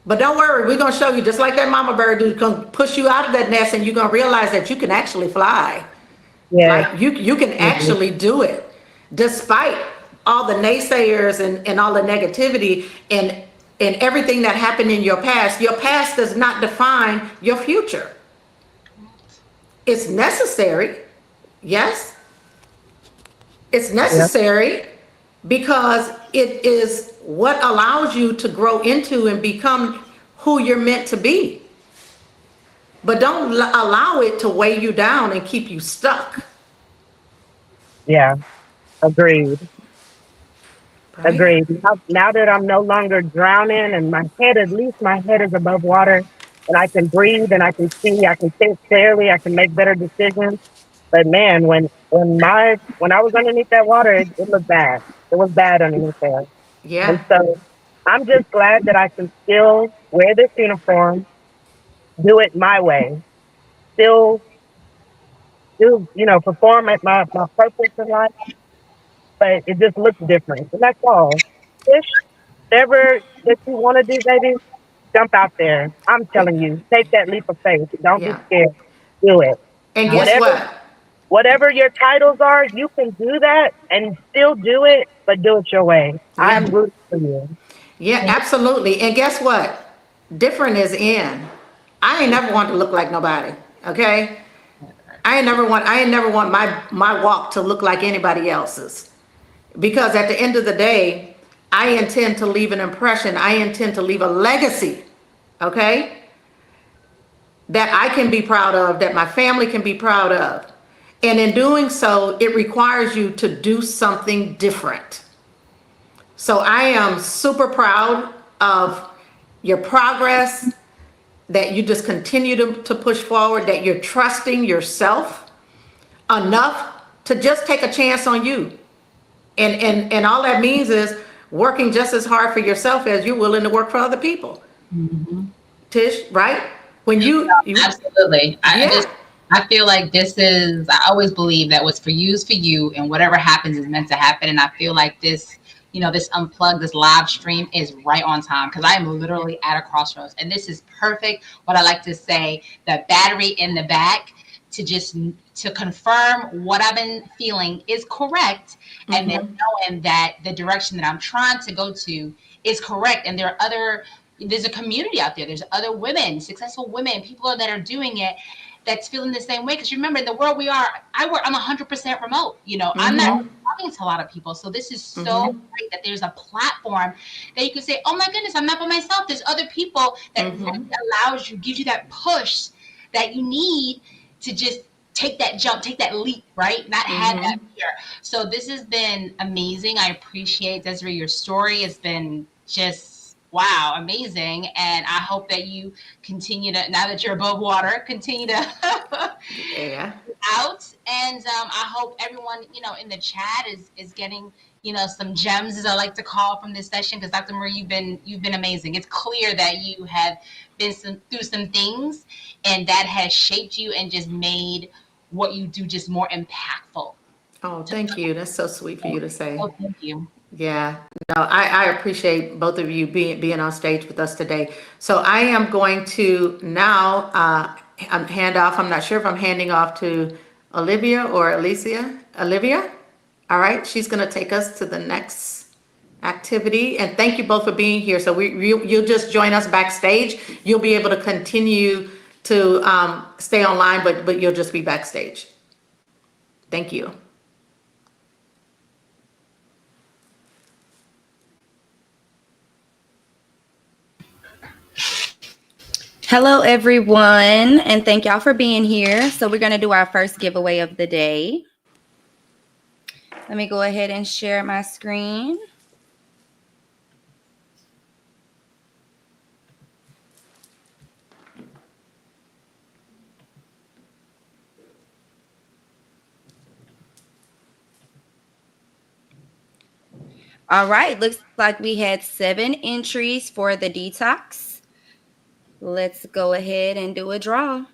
But don't worry, we're gonna show you, just like that mama bird who's gonna push you out of that nest, and you're gonna realize that you can actually fly. Yeah, Like you can actually do it, despite all the naysayers and all the negativity and everything that happened in your past. Your past does not define your future. It's necessary, yes. It's necessary because it is what allows you to grow into and become who you're meant to be. But don't allow it to weigh you down and keep you stuck. yeah. Agreed. Right? Agreed. Now that I'm no longer drowning and at least my head is above water and I can breathe and I can see, I can think clearly, I can make better decisions. But man, when I was underneath that water, it looked bad. It was bad underneath there. And Yeah. so I'm just glad that I can still wear this uniform, do it my way, still perform at my purpose in life, but it just looks different. And that's all. Ish, whatever that you want to do, baby, jump out there. I'm telling you, take that leap of faith. Don't be Yeah. scared. Do it. And guess Whatever what? whatever your titles are, you can do that and still do it, but do it your way. I'm Yeah. rooting for you. Yeah, absolutely. And guess what? Different is in. I ain't never want to look like nobody. Okay? I ain't never want my walk to look like anybody else's. Because at the end of the day, I intend to leave an impression. I intend to leave a legacy. Okay? that I can be proud of, that my family can be proud of. And in doing so, it requires you to do something different. So I am super proud of your progress, that you just continue to push forward, that you're trusting yourself enough to just take a chance on you. And all that means is working just as hard for yourself as you're willing to work for other people. Mhm. Tish, right? When you Absolutely. yeah. I feel like this is, I always believe that what's for you is for you, and whatever happens is meant to happen. And I feel like this, this unplugged, this live stream is right on time because I am literally at a crossroads. And this is perfect. What I like to say, the battery in the back to just to confirm what I've been feeling is correct. And then Mm-hmm. knowing that the direction that I'm trying to go to is correct. And there are there's a community out there. There's other women, successful women, people that are doing it that's feeling the same way. Because you remember, in the world we are, I'm 100% remote. I'm not Mm-hmm. talking to a lot of people. So this is so Mm-hmm. great that there's a platform that you can say, oh my goodness, I'm not by myself. There's other people that really Mm-hmm. allows you, gives you that push that you need to just take that jump, take that leap, right? Not have that Mm-hmm. fear. So this has been amazing. I appreciate, Desiree, your story. It's been just wow, amazing. And I hope that you continue to, now that you're above water, continue to Yeah. out. And I hope everyone, in the chat is getting, some gems, as I like to call, from this session. Because Dr. Marie, you've been amazing. It's clear that you have been through some things, and that has shaped you and just made what you do just more impactful. Oh, thank you. That's so sweet for you to say. Oh, thank you. Yeah. No, I appreciate both of you being on stage with us today. So I am going to now hand off. I'm not sure if I'm handing off to Olivia or Alicia. Olivia? All right. She's going to take us to the next activity. And thank you both for being here. So you'll just join us backstage. You'll be able to continue to stay online, but you'll just be backstage. Thank you. Hello, everyone, and thank y'all for being here. So we're going to do our first giveaway of the day. Let me go ahead and share my screen. All right, looks like we had 7 entries for the detox. Let's go ahead and do a draw.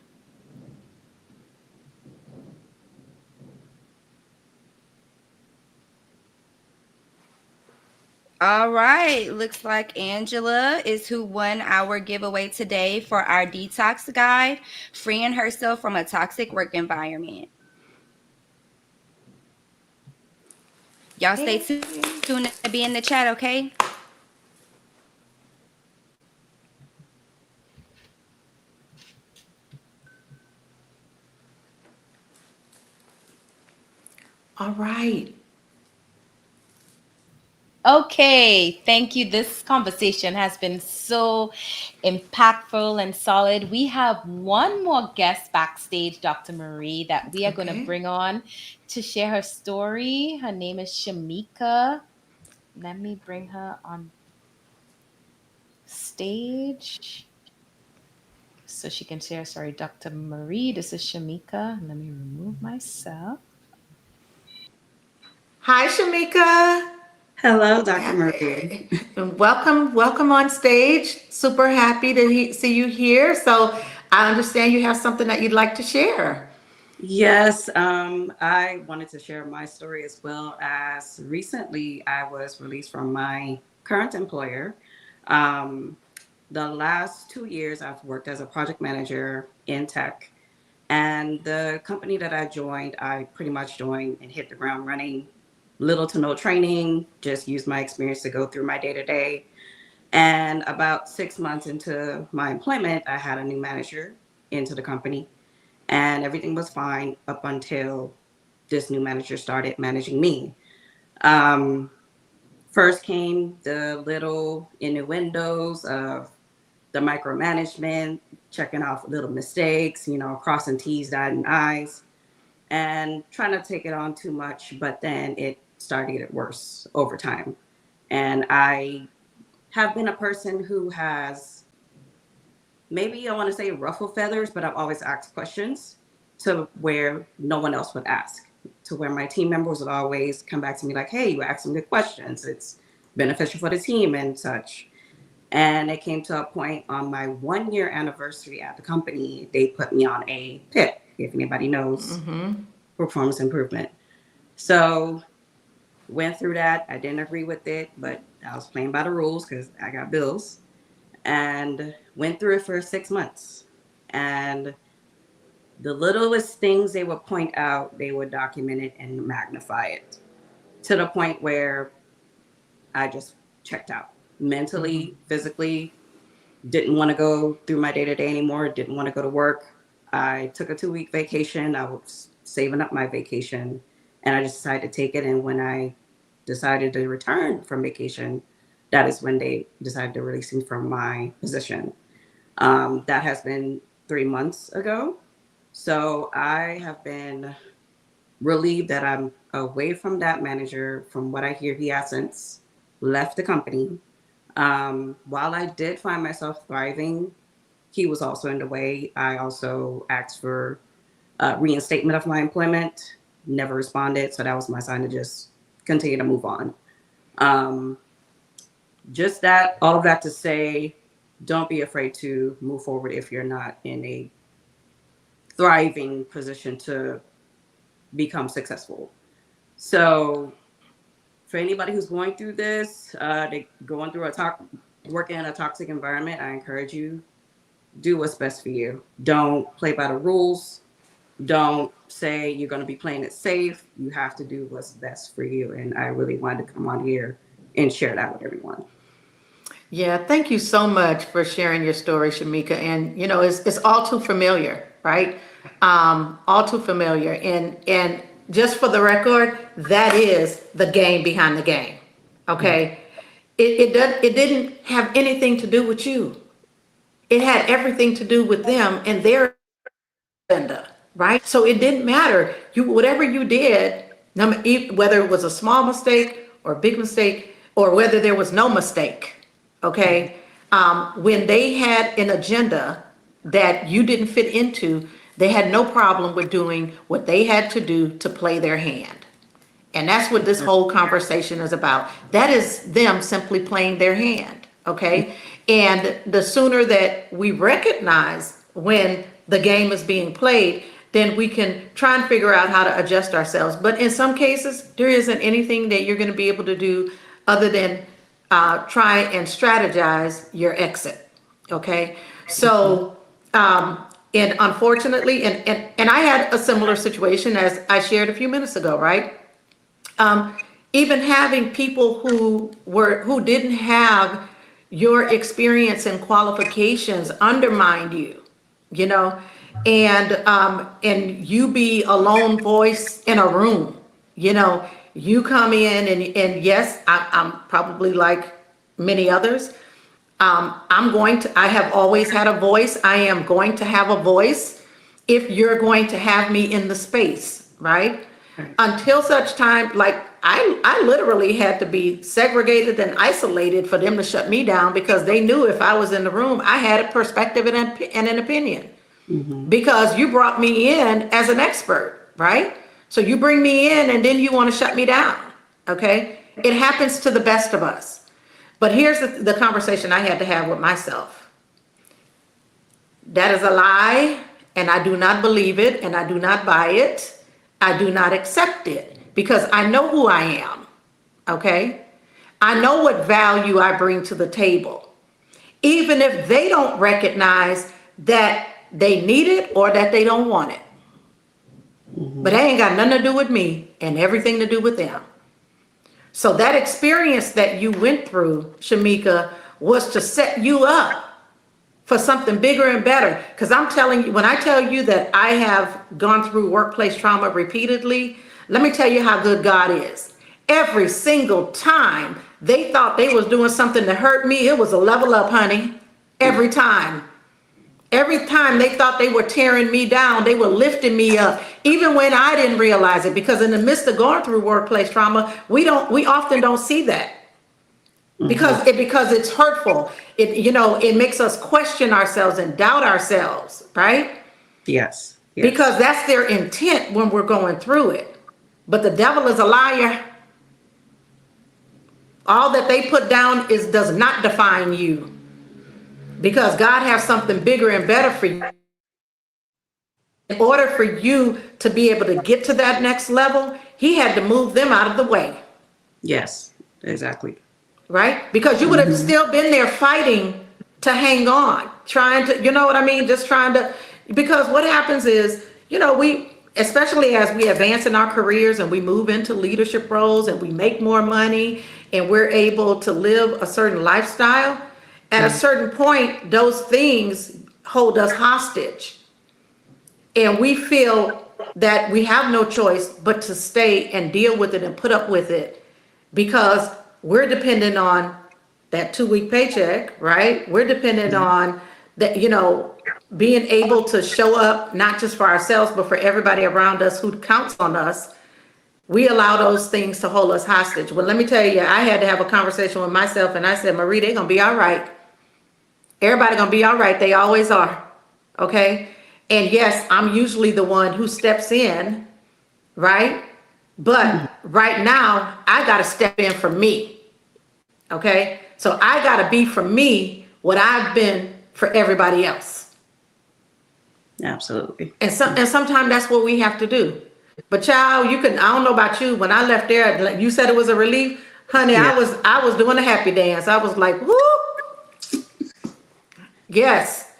All right, looks like Angela is who won our giveaway today for our detox guide, freeing herself from a toxic work environment. Y'all stay tuned to be in the chat, okay? All right. Okay, thank you. This conversation has been so impactful and solid. We have one more guest backstage, Dr. Marie, that we are going to Okay. bring on to share her story. Her name is Shamika. Let me bring her on stage so she can share. Sorry, Dr. Marie. This is Shamika. Let me remove myself. Hi, Shamika. Hello, Dr. Marie. Welcome on stage. Super happy to see you here. So I understand you have something that you'd like to share. Yes, I wanted to share my story as well as recently I was released from my current employer. Um, the last 2 years, I've worked as a project manager in tech. And the company that I joined, I pretty much joined and hit the ground running. Little to no training, just used my experience to go through my day to day. And about 6 months into my employment, I had a new manager into the company, and everything was fine up until this new manager started managing me. Um, First came the little innuendos of the micromanagement, checking off little mistakes, crossing T's, dotting I's, and trying to take it on too much. But then it started to get worse over time. And I have been a person who has, maybe I want to say ruffle feathers, but I've always asked questions to where no one else would ask, to where my team members would always come back to me like, hey, you asked some good questions. It's beneficial for the team and such. And it came to a point on my 1-year anniversary at the company, they put me on a PIP, if anybody knows, performance improvement. So went through that. I didn't agree with it, but I was playing by the rules because I got bills, and went through it for 6 months. And the littlest things they would point out, they would document it and magnify it to the point where I just checked out mentally, physically, didn't want to go through my day-to-day anymore, didn't want to go to work. I took a 2-week vacation. I was saving up my vacation, and I just decided to take it. And when I decided to return from vacation, that is when they decided to release me from my position. That has been 3 months ago. So I have been relieved that I'm away from that manager. From what I hear, he has since left the company. While I did find myself thriving, he was also in the way. I also asked for reinstatement of my employment, never responded. So that was my sign to just continue to move on. Just that, all of that to say, don't be afraid to move forward if you're not in a thriving position to become successful. So for anybody who's going through this, going through working in a toxic environment, I encourage you, do what's best for you. Don't play by the rules. Don't say you're going to be playing it safe. You have to do what's best for you. And I really wanted to come on here and share that with everyone. Yeah, thank you so much for sharing your story, Shamika. And it's all too familiar, right? All too familiar. And just for the record, that is the game behind the game. Okay, it didn't have anything to do with you. It had everything to do with them and their agenda, right? So it didn't matter. Whatever you did, whether it was a small mistake or a big mistake, or whether there was no mistake. Okay, when they had an agenda that you didn't fit into, they had no problem with doing what they had to do to play their hand. And that's what this whole conversation is about. That is them simply playing their hand, okay? And the sooner that we recognize when the game is being played, then we can try and figure out how to adjust ourselves. But in some cases, there isn't anything that you're going to be able to do other than try and strategize your exit, okay? So, and unfortunately, and I had a similar situation as I shared a few minutes ago, right? Even having people who didn't have your experience and qualifications undermined you, and you be a lone voice in a room, you come in and yes, I'm probably like many others. I have always had a voice. I am going to have a voice if you're going to have me in the space, right? Until such time, like I literally had to be segregated and isolated for them to shut me down, because they knew if I was in the room, I had a perspective and an opinion. Because you brought me in as an expert, right? So you bring me in and then you want to shut me down, okay? It happens to the best of us. But here's the conversation I had to have with myself. That is a lie, and I do not believe it, and I do not buy it. I do not accept it, because I know who I am, okay? I know what value I bring to the table, even if they don't recognize that they need it or that they don't want it. But that ain't got nothing to do with me and everything to do with them. So that experience that you went through, Shamika, was to set you up for something bigger and better. Because I'm telling you, when I tell you that I have gone through workplace trauma repeatedly, let me tell you how good God is. Every single time they thought they was doing something to hurt me, it was a level up, honey. Every time. Every time they thought they were tearing me down, they were lifting me up, even when I didn't realize it. Because in the midst of going through workplace trauma, we often don't see that because it's hurtful. It makes us question ourselves and doubt ourselves, right? Yes. Yes. Because that's their intent when we're going through it. But the devil is a liar. All that they put down does not define you, because God has something bigger and better for you. In order for you to be able to get to that next level, he had to move them out of the way. Yes, exactly. Right? Because you would have still been there fighting to hang on, trying to, you know what I mean? Just trying to, because what happens is, especially as we advance in our careers and we move into leadership roles and we make more money and we're able to live a certain lifestyle, at a certain point, those things hold us hostage. And we feel that we have no choice but to stay and deal with it and put up with it, because we're dependent on that 2-week paycheck, right? We're dependent on that, being able to show up, not just for ourselves, but for everybody around us who counts on us. We allow those things to hold us hostage. Well, let me tell you, I had to have a conversation with myself, and I said, Marie, they're going to be all right. Everybody going to be all right. They always are. Okay. And yes, I'm usually the one who steps in, right? But right now, I got to step in for me. Okay. So I got to be for me what I've been for everybody else. Absolutely. And sometimes that's what we have to do. But child, I don't know about you. When I left there, like you said, it was a relief, honey. Yeah. I was doing a happy dance. I was like, whoo. Yes.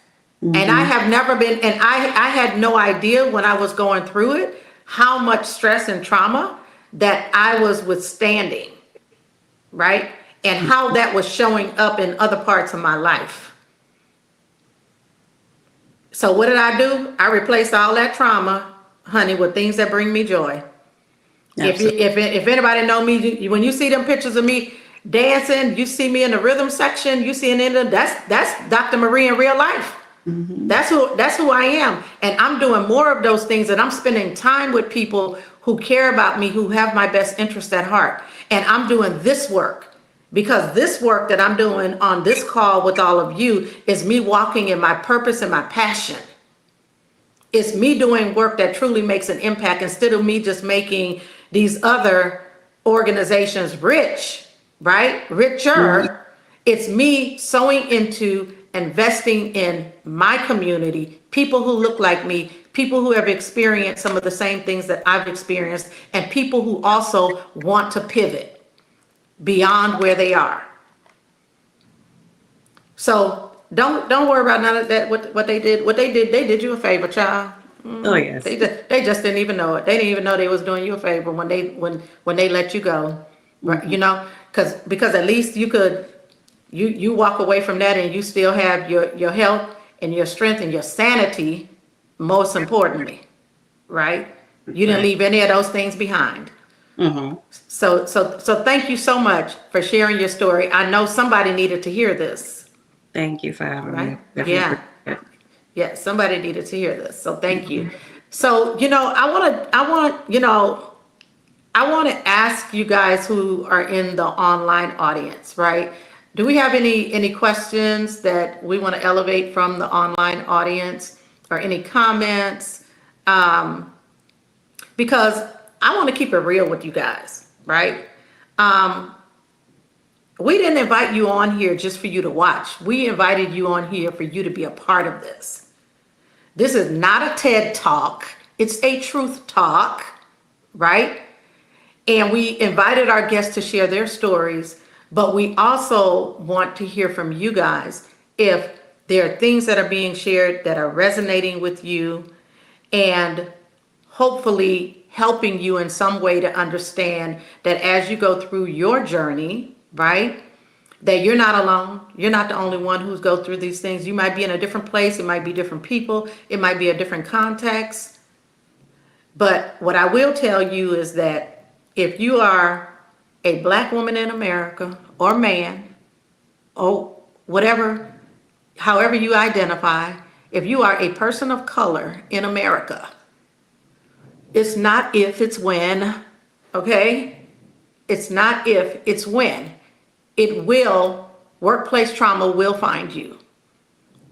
And I have never been, and I had no idea when I was going through it, how much stress and trauma that I was withstanding, right? And how that was showing up in other parts of my life. So what did I do? I replaced all that trauma, honey, with things that bring me joy. If anybody know me, when you see them pictures of me dancing, you see me in the rhythm section, you see that's Dr. Marie in real life. That's who I am. And I'm doing more of those things, and I'm spending time with people who care about me, who have my best interest at heart. And I'm doing this work because this work that I'm doing on this call with all of you is me walking in my purpose and my passion. It's me doing work that truly makes an impact instead of me just making these other organizations rich, right? Richer. It's me sowing into investing in my community, people who look like me, people who have experienced some of the same things that I've experienced, and people who also want to pivot beyond where they are. So don't worry about none of that. What they did, they did you a favor, child. Oh yes. They just didn't even know it. They didn't even know they was doing you a favor when they let you go, right? Because at least you could. You walk away from that and you still have your health and your strength and your sanity, most importantly, right? You didn't leave any of those things behind. So thank you so much for sharing your story. I know somebody needed to hear this. Thank you for having me. Right? Yeah, somebody needed to hear this. So thank you. So, I want to ask you guys who are in the online audience, right? Do we have any questions that we want to elevate from the online audience, or any comments? Because I want to keep it real with you guys, right? We didn't invite you on here just for you to watch. We invited you on here for you to be a part of this. This is not a TED Talk. It's a truth talk, right? And we invited our guests to share their stories, but we also want to hear from you guys if there are things that are being shared that are resonating with you and hopefully helping you in some way to understand that as you go through your journey, right, that you're not alone. You're not the only one who's go through these things. You might be in a different place. It might be different people. It might be a different context. But what I will tell you is that if you are a Black woman in America, or man, or whatever, however you identify, if you are a person of color in America, it's not if, it's when, okay? It's not if, it's when. It will, workplace trauma will find you.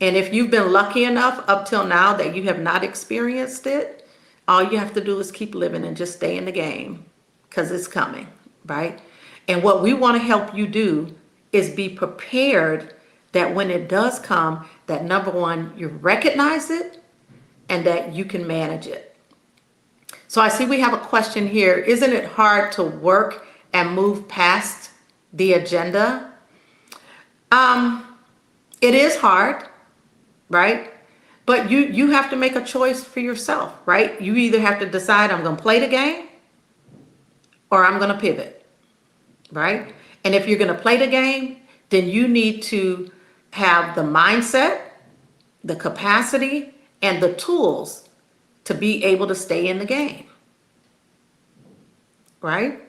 And if you've been lucky enough up till now that you have not experienced it, all you have to do is keep living and just stay in the game, because it's coming, right? And what we want to help you do is be prepared that when it does come, that number one, you recognize it and that you can manage it. So I see we have a question here. Isn't it hard to work and move past the agenda? It is hard, right? But you have to make a choice for yourself, right? You either have to decide, I'm going to play the game or I'm going to pivot, right? And if you're going to play the game, then you need to have the mindset, the capacity, and the tools to be able to stay in the game, right?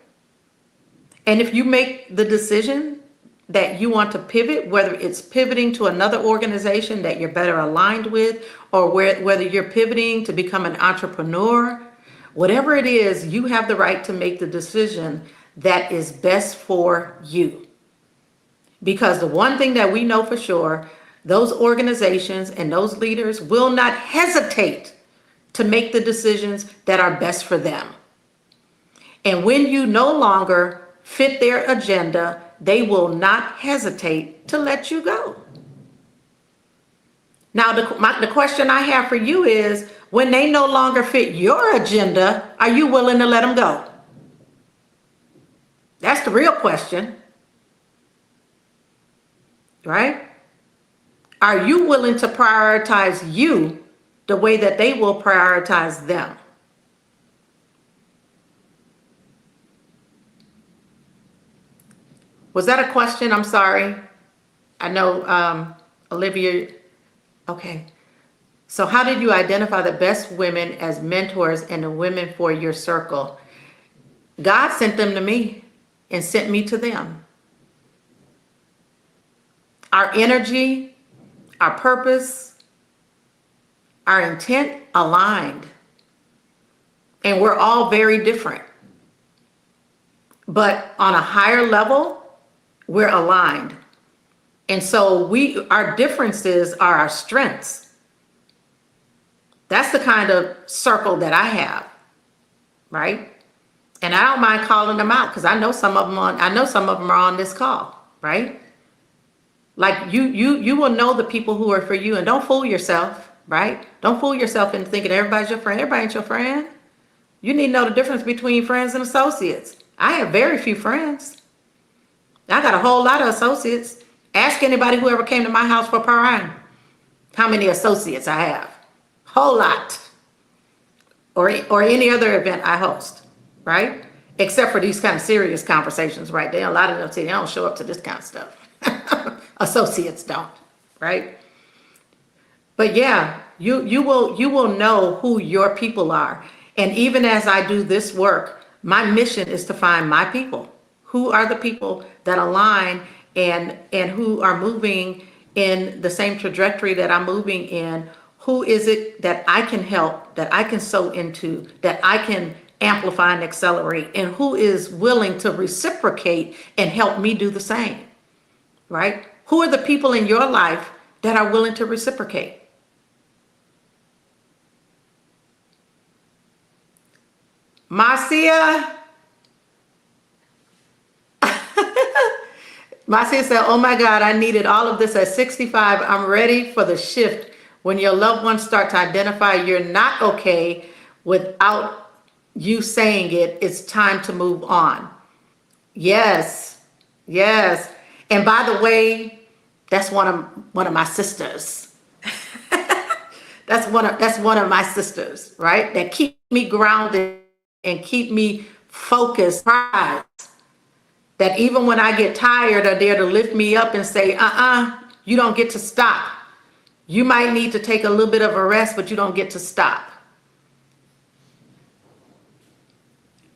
And if you make the decision that you want to pivot, whether it's pivoting to another organization that you're better aligned with, or whether you're pivoting to become an entrepreneur, whatever it is, you have the right to make the decision that is best for you. Because the one thing that we know for sure, those organizations and those leaders will not hesitate to make the decisions that are best for them. And when you no longer fit their agenda, they will not hesitate to let you go. Now, the question I have for you is, when they no longer fit your agenda, are you willing to let them go? That's the real question, right? Are you willing to prioritize you the way that they will prioritize them? Was that a question? I'm sorry. I know, Olivia. Okay. So how did you identify the best women as mentors and the women for your circle? God sent them to me and sent me to them. Our energy, our purpose, our intent aligned. And we're all very different. But on a higher level, we're aligned. And so our differences are our strengths. That's the kind of circle that I have, right? And I don't mind calling them out, because I know some of them are on this call, right? Like you will know the people who are for you, and don't fool yourself, right? Don't fool yourself into thinking everybody's your friend. Everybody ain't your friend. You need to know the difference between friends and associates. I have very few friends. I got a whole lot of associates. Ask anybody who ever came to my house for Parang how many associates I have. Whole lot. Or any other event I host, right? Except for these kind of serious conversations right there. A lot of them say they don't show up to this kind of stuff. Associates don't, right? But yeah, you will know who your people are. And even as I do this work, my mission is to find my people. Who are the people that align and who are moving in the same trajectory that I'm moving in? Who is it that I can help, that I can sow into, that I can amplify and accelerate? And who is willing to reciprocate and help me do the same, right? Who are the people in your life that are willing to reciprocate? Marcia. Marcia said, oh my God, I needed all of this at 65. I'm ready for the shift. When your loved ones start to identify you're not okay without you saying it, it's time to move on. Yes, yes. And by the way, that's one of my sisters. That's one of my sisters, right? That keep me grounded and keep me focused. That even when I get tired, are there to lift me up and say, you don't get to stop. You might need to take a little bit of a rest, but you don't get to stop.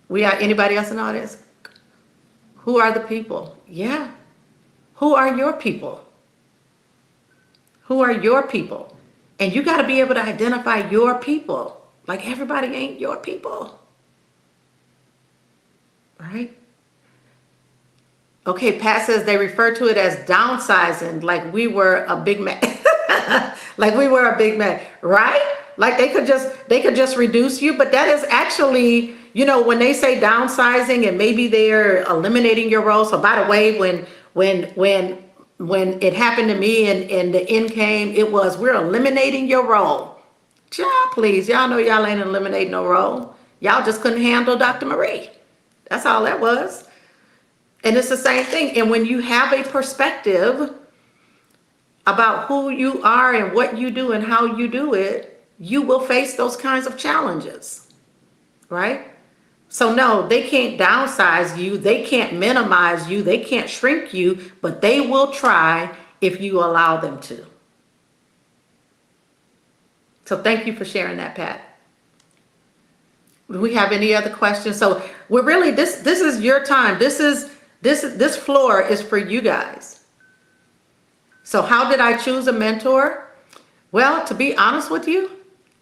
We are anybody else in all this? Who are the people? Yeah. Who are your people? Who are your people? And you got to be able to identify your people. Like everybody ain't your people, right? Okay, Pat says they refer to it as downsizing, like we were a big man. Like we were a big man, right? Like they could just reduce you, but that is actually, when they say downsizing and maybe they're eliminating your role. So by the way, when it happened to me and the end came, it was, we're eliminating your role. Child, please, y'all know y'all ain't eliminating no role. Y'all just couldn't handle Dr. Marie. That's all that was. And it's the same thing. And when you have a perspective about who you are and what you do and how you do it, you will face those kinds of challenges, right? So no, they can't downsize you. They can't minimize you. They can't shrink you, but they will try if you allow them to. So thank you for sharing that, Pat. Do we have any other questions? So we're really, this is your time. This floor is for you guys. So how did I choose a mentor? Well, to be honest with you,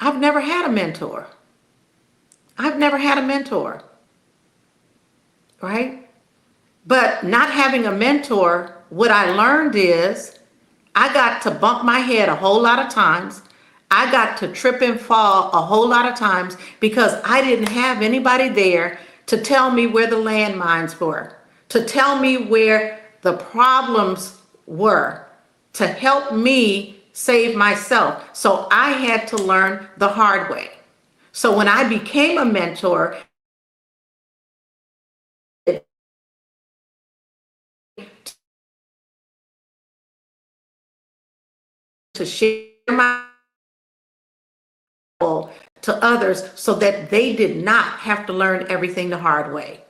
I've never had a mentor. I've never had a mentor, right? But not having a mentor, what I learned is I got to bump my head a whole lot of times. I got to trip and fall a whole lot of times because I didn't have anybody there to tell me where the landmines were, to tell me where the problems were, to help me save myself. So I had to learn the hard way. So when I became a mentor, to share my to others so that they did not have to learn everything the hard way.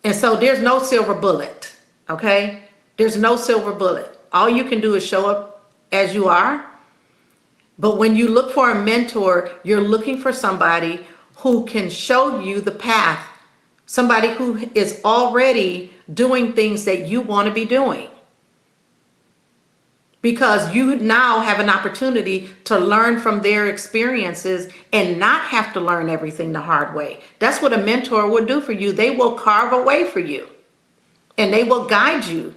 And so there's no silver bullet, okay? There's no silver bullet. All you can do is show up as you are. But when you look for a mentor, you're looking for somebody who can show you the path, somebody who is already doing things that you want to be doing. Because you now have an opportunity to learn from their experiences and not have to learn everything the hard way. That's what a mentor will do for you. They will carve a way for you and they will guide you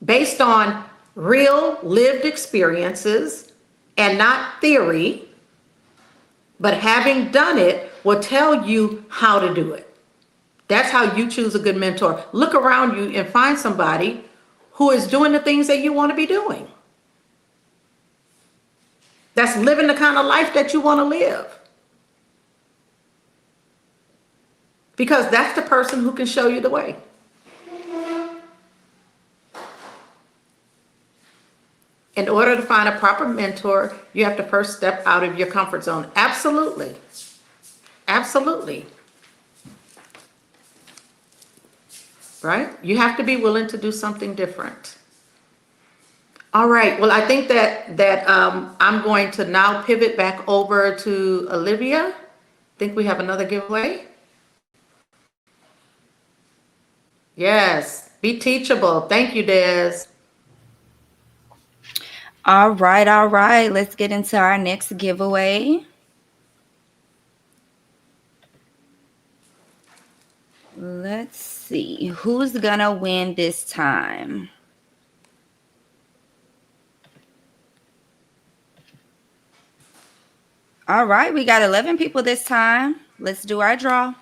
based on real lived experiences and not theory, but having done it will tell you how to do it. That's how you choose a good mentor. Look around you and find somebody who is doing the things that you want to be doing. That's living the kind of life that you want to live. Because that's the person who can show you the way. In order to find a proper mentor, you have to first step out of your comfort zone. Absolutely. Absolutely. Right? You have to be willing to do something different. All right. Well, I think that I'm going to now pivot back over to Olivia. I think we have another giveaway. Yes. Be teachable. Thank you, Des. All right. Let's get into our next giveaway. Let's see who's gonna win this time. All right, we got 11 people this time. Let's do our draw.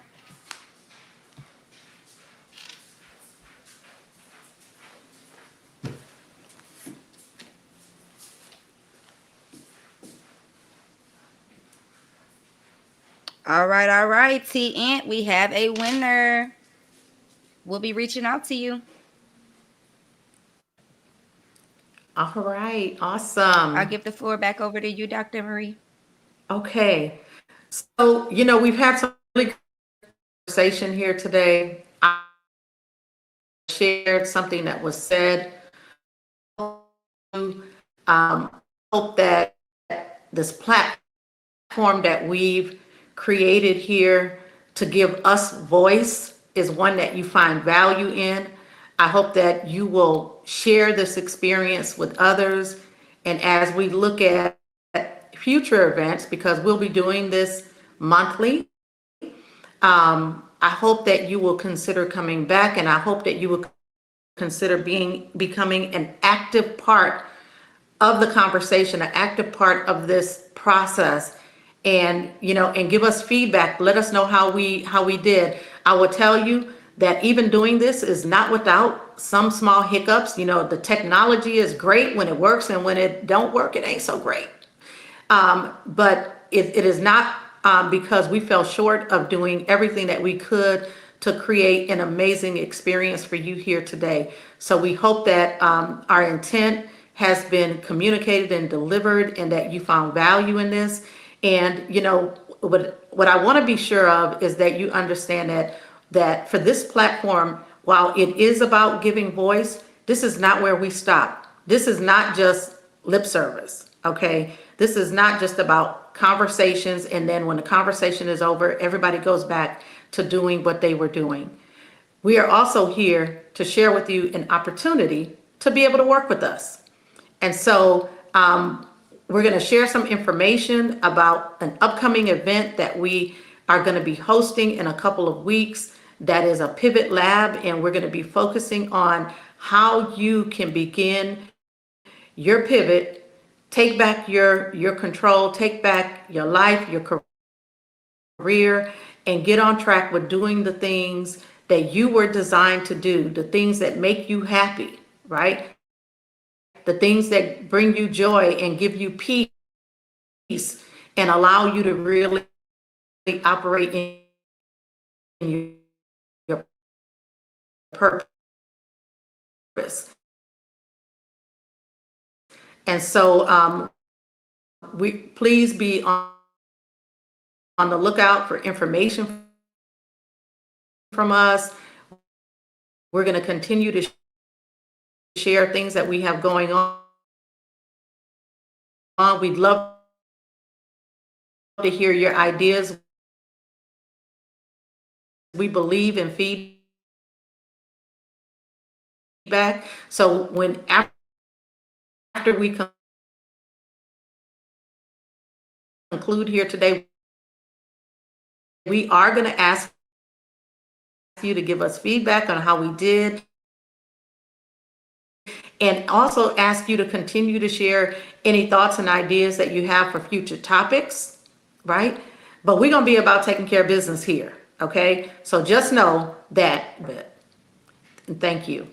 All right, T Ant, we have a winner. We'll be reaching out to you. All right, awesome. I'll give the floor back over to you, Dr. Marie. Okay, so we've had some really good conversation here today. I shared something that was said. Hope that this platform that we've created here to give us voice is one that you find value in. I hope that you will share this experience with others And as we look at future events, because we'll be doing this monthly, I hope that you will consider coming back, and I hope that you will consider becoming an active part of the conversation, an active part of this process, and and give us feedback. Let us know how we did. I will tell you that even doing this is not without some small hiccups. The technology is great when it works, and when it don't work, it ain't so great. But it is not because we fell short of doing everything that we could to create an amazing experience for you here today. So we hope that our intent has been communicated and delivered, and that you found value in this. And what I want to be sure of is that you understand that for this platform, while it is about giving voice, this is not where we stop. This is not just lip service, okay? This is not just about conversations, and then when the conversation is over, everybody goes back to doing what they were doing. We are also here to share with you an opportunity to be able to work with us. And so we're going to share some information about an upcoming event that we are going to be hosting in a couple of weeks. That is a Pivot Lab, and we're going to be focusing on how you can begin your pivot, take back your control, take back your life, your career, and get on track with doing the things that you were designed to do, the things that make you happy, right? The things that bring you joy and give you peace and allow you to really operate in your purpose. And so we please be on the lookout for information from us. We're going to continue to share things that we have going on. We'd love to hear your ideas. We believe in feedback. So when after we conclude here today, we are going to ask you to give us feedback on how we did, and also ask you to continue to share any thoughts and ideas that you have for future topics, right? But we're going to be about taking care of business here, okay? So just know that. Thank you.